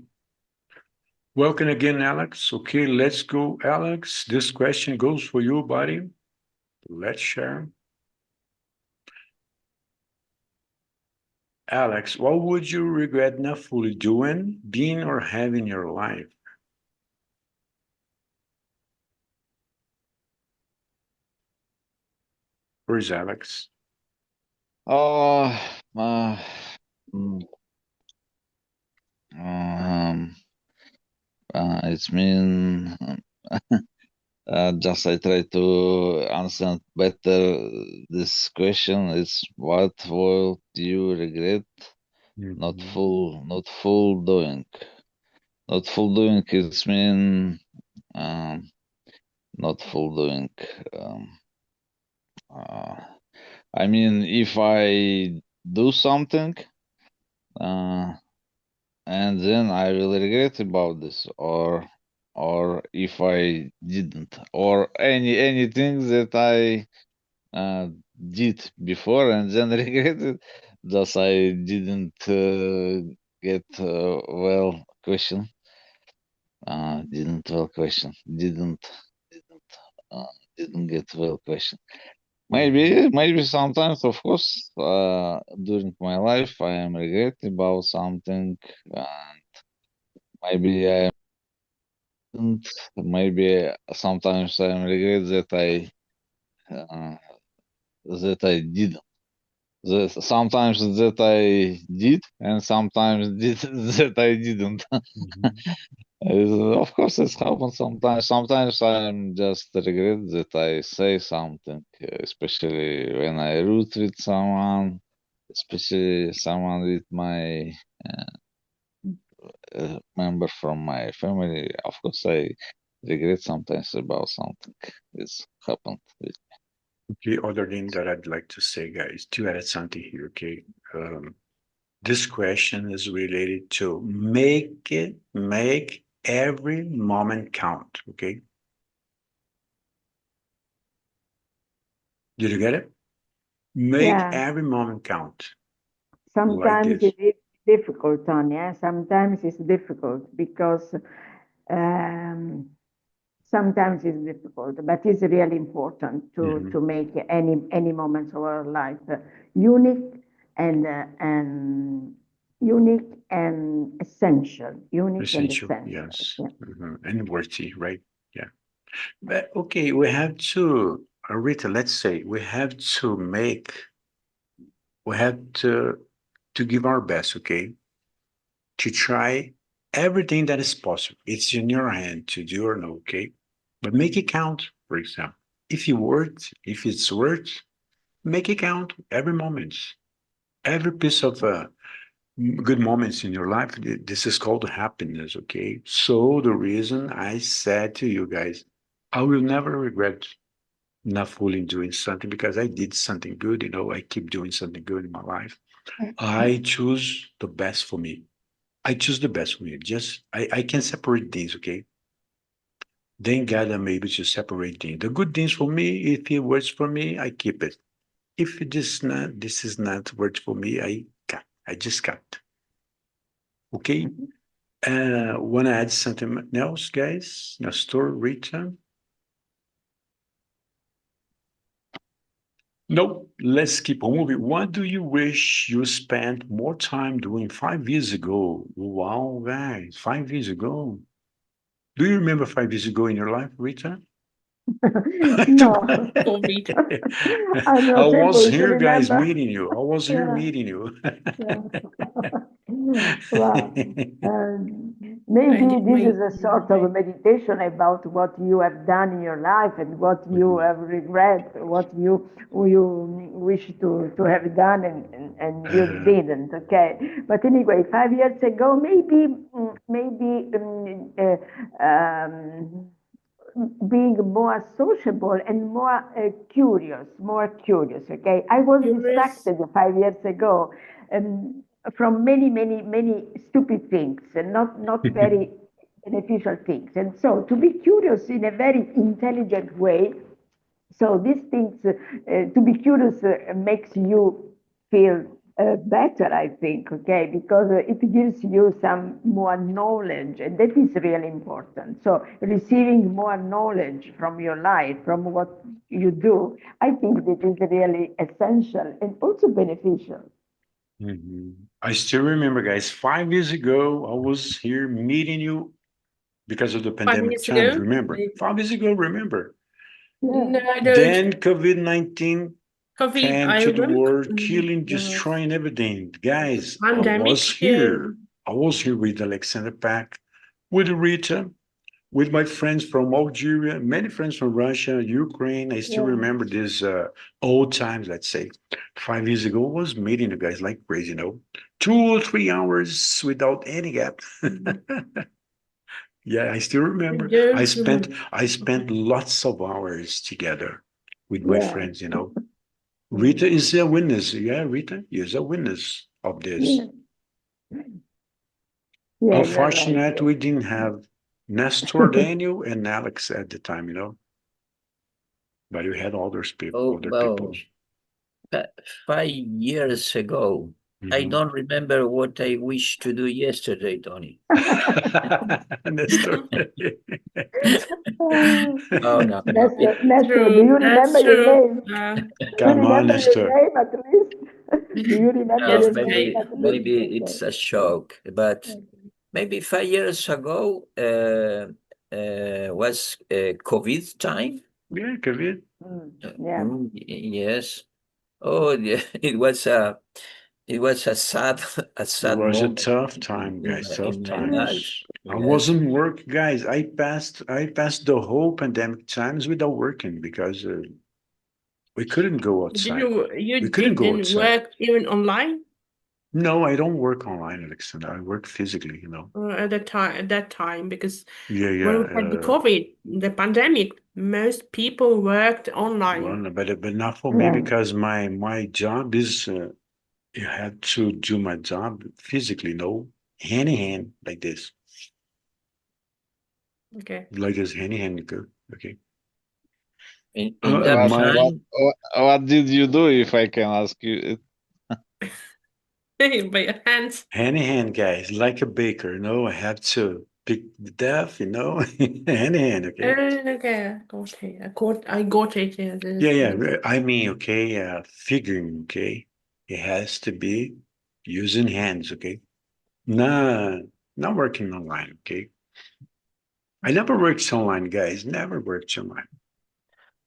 Welcome again, Alex. Okay, let's go, Alex. This question goes for you, buddy. Let's share. Alex, what would you regret not fully doing, being, or having in your life? Where's Alex? Oh, mm, um, it's mean just I try to answer better this question. It's what would you regret not full doing? Not full doing is mean not full doing. Um, uh, I mean, if I do something, uh, and then I will regret about this, or if I didn't, or anything that I did before and then regretted. just I didn't get well question. Didn't well question. Didn't get well question. Maybe sometimes, of course, during my life, I am regret about something, and maybe I didn't. Maybe sometimes I am regret uh, that I didn't. Sometimes that I did, and sometimes that I didn't. Of course, it's happened sometimes. Sometimes I'm just regret that I say something, especially when I root with someone, especially someone with my member from my family. Of course, I regret sometimes about something that's happened. Okay, other thing that I'd like to say, guys, to add something here, okay? This question is related to make every moment count, okay? Did you get it? Make Yeah. every moment count. Like Sometimes this. it is difficult, Tanya. Sometimes it's difficult because sometimes it's difficult, but it's really important to make any moments of our life unique and unique and essential. Unique and Essential, essential. yes. Yeah. And worthy, right? Yeah. But okay, we have to, Rita, let's say we have to give our best, okay? To try everything that is possible. It's in your hand to do or no, okay? But make it count, for example. If it's worth, make it count every moment. Every piece of good moments in your life, this is called happiness, okay? So the reason I said to you guys, I will never regret not fully doing something because I did something good, I keep doing something good in my life. I choose the best for me. I choose the best for me. Just I can separate things, okay? Thank God I'm able to separate things. The good things for me, if it works for me, I keep it. If this is not works for me, I cut. I just cut. Okay? Wanna add something else, guys? Nestor, Rita? Nope. Let's keep on moving. What do you wish you spent more time doing 5 years ago? Wow, guys, 5 years ago. Do you remember 5 years ago in your life, Rita? No, Oh, Vita. I'm I not was able to here, guys, remember. meeting you. I was here Yeah, meeting you. yeah. Well, I maybe did this my is a sort of a meditation about what you have done in your life and what you have regret, what you wish to have done and you didn't. Okay, but anyway, 5 years ago, maybe being more sociable and more curious. Okay, I was curious. distracted 5 years ago from many stupid things and not very beneficial things. And so to be curious in a very intelligent way, so these things, to be curious makes you feel better, I think, okay, because it gives you some more knowledge, and that is really important. So receiving more knowledge from your life, from what you do, I think that is really essential and also beneficial. I still remember, guys, 5 years ago, I was here meeting you because of the Five pandemic years times. ago. Remember? 5 years ago, remember? Yeah. No, I don't. Then COVID-19 COVID, came I to the remember. world, killing, The destroying everything. Guys, I pandemic was here. came. I was here with Alexander Pack, with Rita, with my friends from Algeria, many friends from Russia, Ukraine. I still Yeah. remember these old times, let's say. 5 years ago, I was meeting you guys like crazy, 2 or 3 hours without any gap. Yeah, I still I remember. I don't spent remember. I spent lots of hours together with my Yeah. friends. Rita Mm. is a witness. Yeah, Rita is a witness of Yeah. this. Yeah, you're right. Unfortunately, Yes. we didn't have Nestor, Daniel, and Alex at the time, but we had Oh, other people. well, 5 years ago. I don't remember what I wished to do yesterday, Tony. Nestor. Oh, no. Nestor, do you That's remember your true. name? Do you Come on, remember your Nestor. name at least? Do you remember No, your maybe name at least? maybe it's a shock, but maybe 5 years ago was COVID time. Yeah, COVID. Yeah. Yes. Oh, yeah. It was a sad It was a moment tough time, guys. Tough in my life. times. I Yes. wasn't work, guys. I passed the whole pandemic times without working because we couldn't go outside. You We couldn't go didn't outside. work even online No, I don't work online, Alexander. I work physically, you know. at that time because Yeah, when we yeah. had the COVID, the pandemic, most people worked online. Well, but not for me Yeah. because my job is you had to do my job physically, no, hand in hand like this, Okay. like this hand in hand. Okay. In that My time, What did you do, if I can ask you? By your hands. hand in hand, guys, like a baker. No, I have to pick the duff, you know, hand in hand. Okay. Okay, I got it. Yeah, Yeah, yeah. I mean, okay, figuring. Okay, it has to be using hands. Okay, nah, not working online. Okay, I never worked online, guys. Never worked online.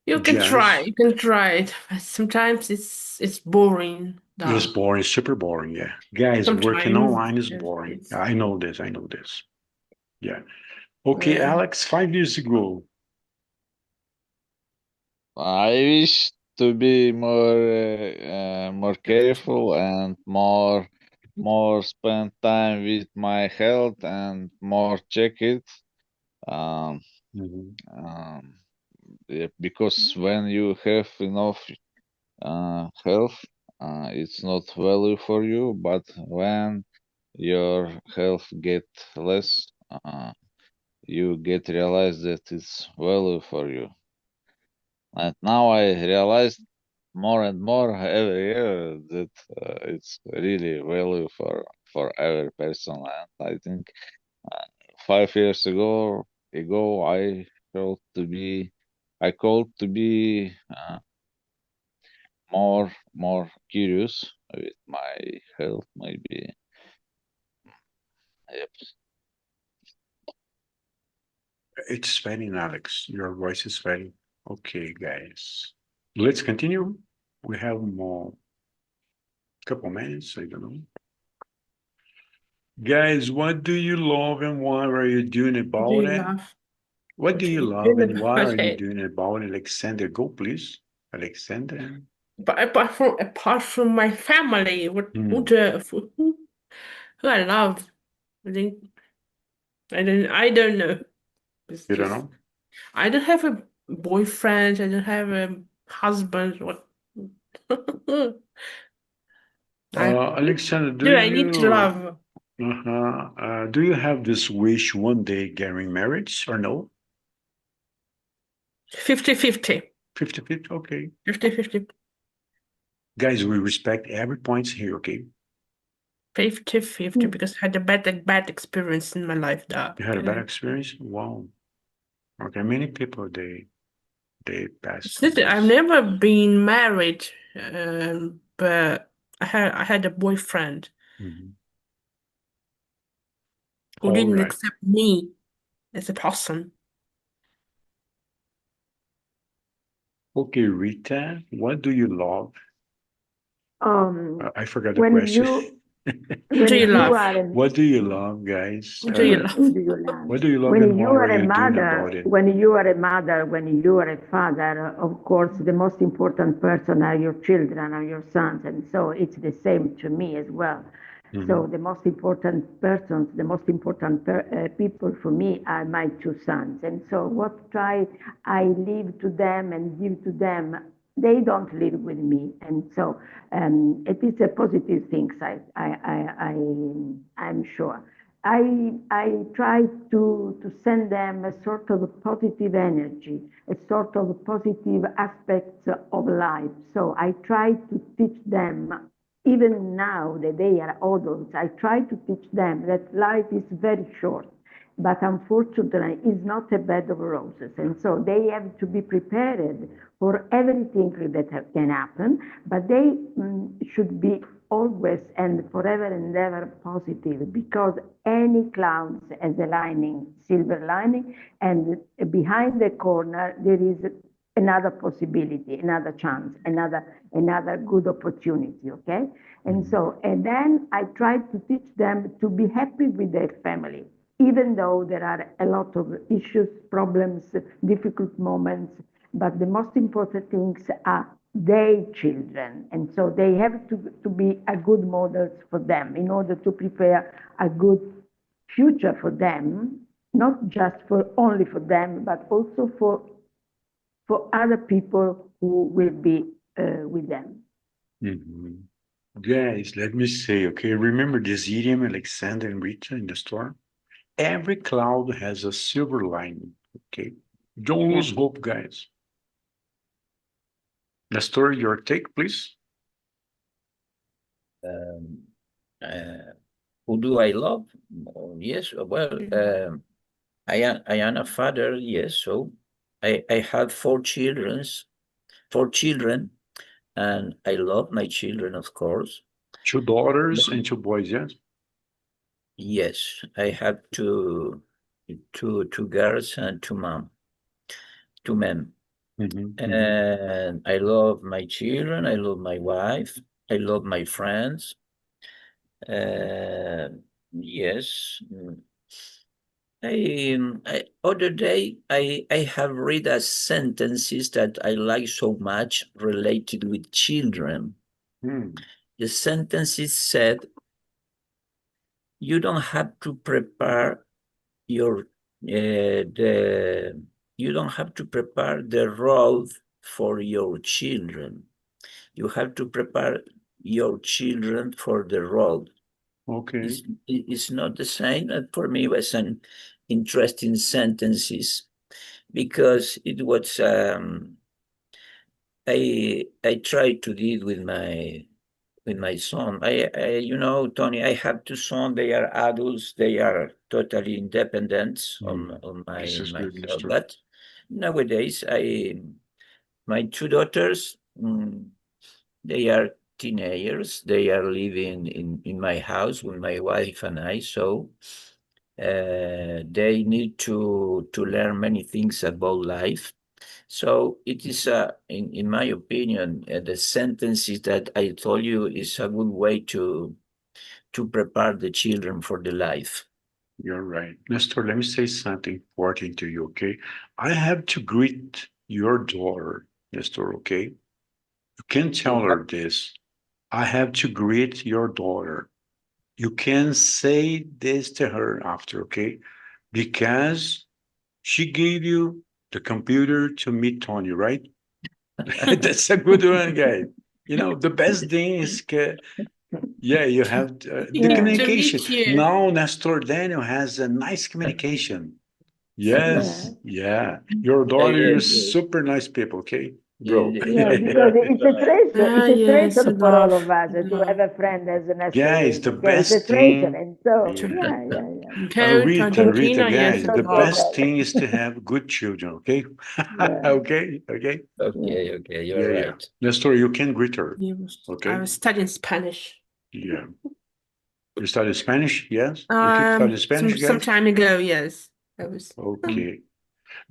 You can try. You can try it. But sometimes it's boring. It's boring, super boring. Yeah, guys, working Sometimes online is boring. I know this. I know this. Yeah. Okay, Yeah. Alex. 5 years ago. I wish to be more careful and more spend time with my health and more check it. Um, um, yeah, because when you have enough health, it's not value for you. But when your health get less, you get realize that it's value for you. And now I realized more and more every year that it's really value for every person. And I think 5 years ago I called to be more curious with my health, maybe. Yep. It's fading, Alex. Your voice is fading. Okay, guys. Let's continue. We have more couple minutes. I don't know. Guys, what do you love and what are you doing about it? What do you love and what are you doing about it? Alexander, go please. Alexander. But apart from my family, who I love, I think I don't know. It's You don't just know? I don't have a boyfriend. I don't have a husband. What? Alexander, Do I need to love? do you have this wish one day getting married or no? 50-50. 50-50, okay. 50-50. Guys, we respect every point here, okay? 50-50 because I had a bad experience in my life. You had a bad experience? Wow. Okay, many people they pass through I've this. never been married, but I had a boyfriend who didn't Alright. accept me as a person. Okay, Rita, what do you love? I forgot the When question. What do you love? What do you love, guys? What do you love? What do you love When and you what are are a you doing mother, about it? when you are a mother, when you are a father, of course, the most important person are your children, are your sons, and so it's the same to me as well. So the most important persons, the most important people for me are my two sons, and so what try I live to them and give to them, they don't live with me, and so it is a positive thing. I'm sure. I try to send them a sort of a positive energy, a sort of positive aspects of life. So I try to teach them, even now that they are adults, I try to teach them that life is very short, but unfortunately is not a bed of roses. And so they have to be prepared for everything that can happen, but they should be always and forever and ever positive, because any clouds has a lining, silver lining, and behind the corner there is another possibility, another chance, another good opportunity, okay? And so, and then I try to teach them to be happy with their family, even though there are a lot of issues, problems, difficult moments, but the most important things are their children. And so they have to be a good models for them in order to prepare a good future for them, not just for only for them, but also for other people who will be with them. Guys, let me say, okay, remember this idiom, Alexander and Rita, in the store? Every cloud has a silver lining, okay? Don't lose hope, guys. Nestor, your take, please. Who do I love? Oh, yes, well, I am a father, yes, so I have four children, and I love my children, of course. 2 daughters and 2 boys, yes? Yes, I have two girls and two men. And I love my children, I love my wife, I love my friends. Yes. Other day I have read a sentences that I like so much related with children. The sentences said, you don't have to prepare you don't have to prepare the road for your children. You have to prepare your children for the road. Okay. It's not the same. For me, it was an interesting sentences, because it was I tried to deal with my son. You know, Tony, I have 2 sons. They are adults. They are totally independent on myself. But nowadays, my 2 daughters, they are teenagers. They are living in my house with my wife and I. So they need to learn many things about life. So it is, in my opinion, the sentences that I told you is a good way to prepare the children for the life. You're right. Nestor, let me say something important to you, okay? I have to greet your daughter, Nestor, okay? You can tell her this. I have to greet your daughter. You can say this to her after, okay? Because she gave you the computer to meet Tony, right? That's a good one, guys. You know, the best thing is, yeah, you have the communication. Now, Nestor Daniel has a nice communication. Yes, yeah. Your daughter is super nice people, okay? Bro. Yeah, because it's a treasure. It's a treasure for all of us to have a friend as an Guys, the It's a best treasure, thing. and so Rita, guys, the best thing is to have good children, okay? Okay. Okay, you're right. Nestor, you can greet her. Okay. I was studying Spanish. Yeah. You studied Spanish? Yes. You can study Spanish, guys? Some time ago, yes. I was. Okay.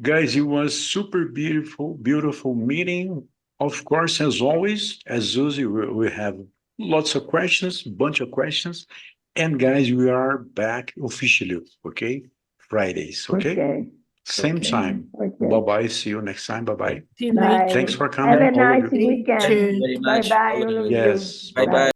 Guys, it was super beautiful meeting. Of course, as always, as usual, we have lots of questions, bunch of questions. And guys, we are back officially, okay? Fridays, okay? Same time. Bye-bye. See you next time. Bye-bye. See you later. Thanks for coming. Have a nice all of you. weekend. Very much. Bye-bye, all of you. Yes. Bye-bye.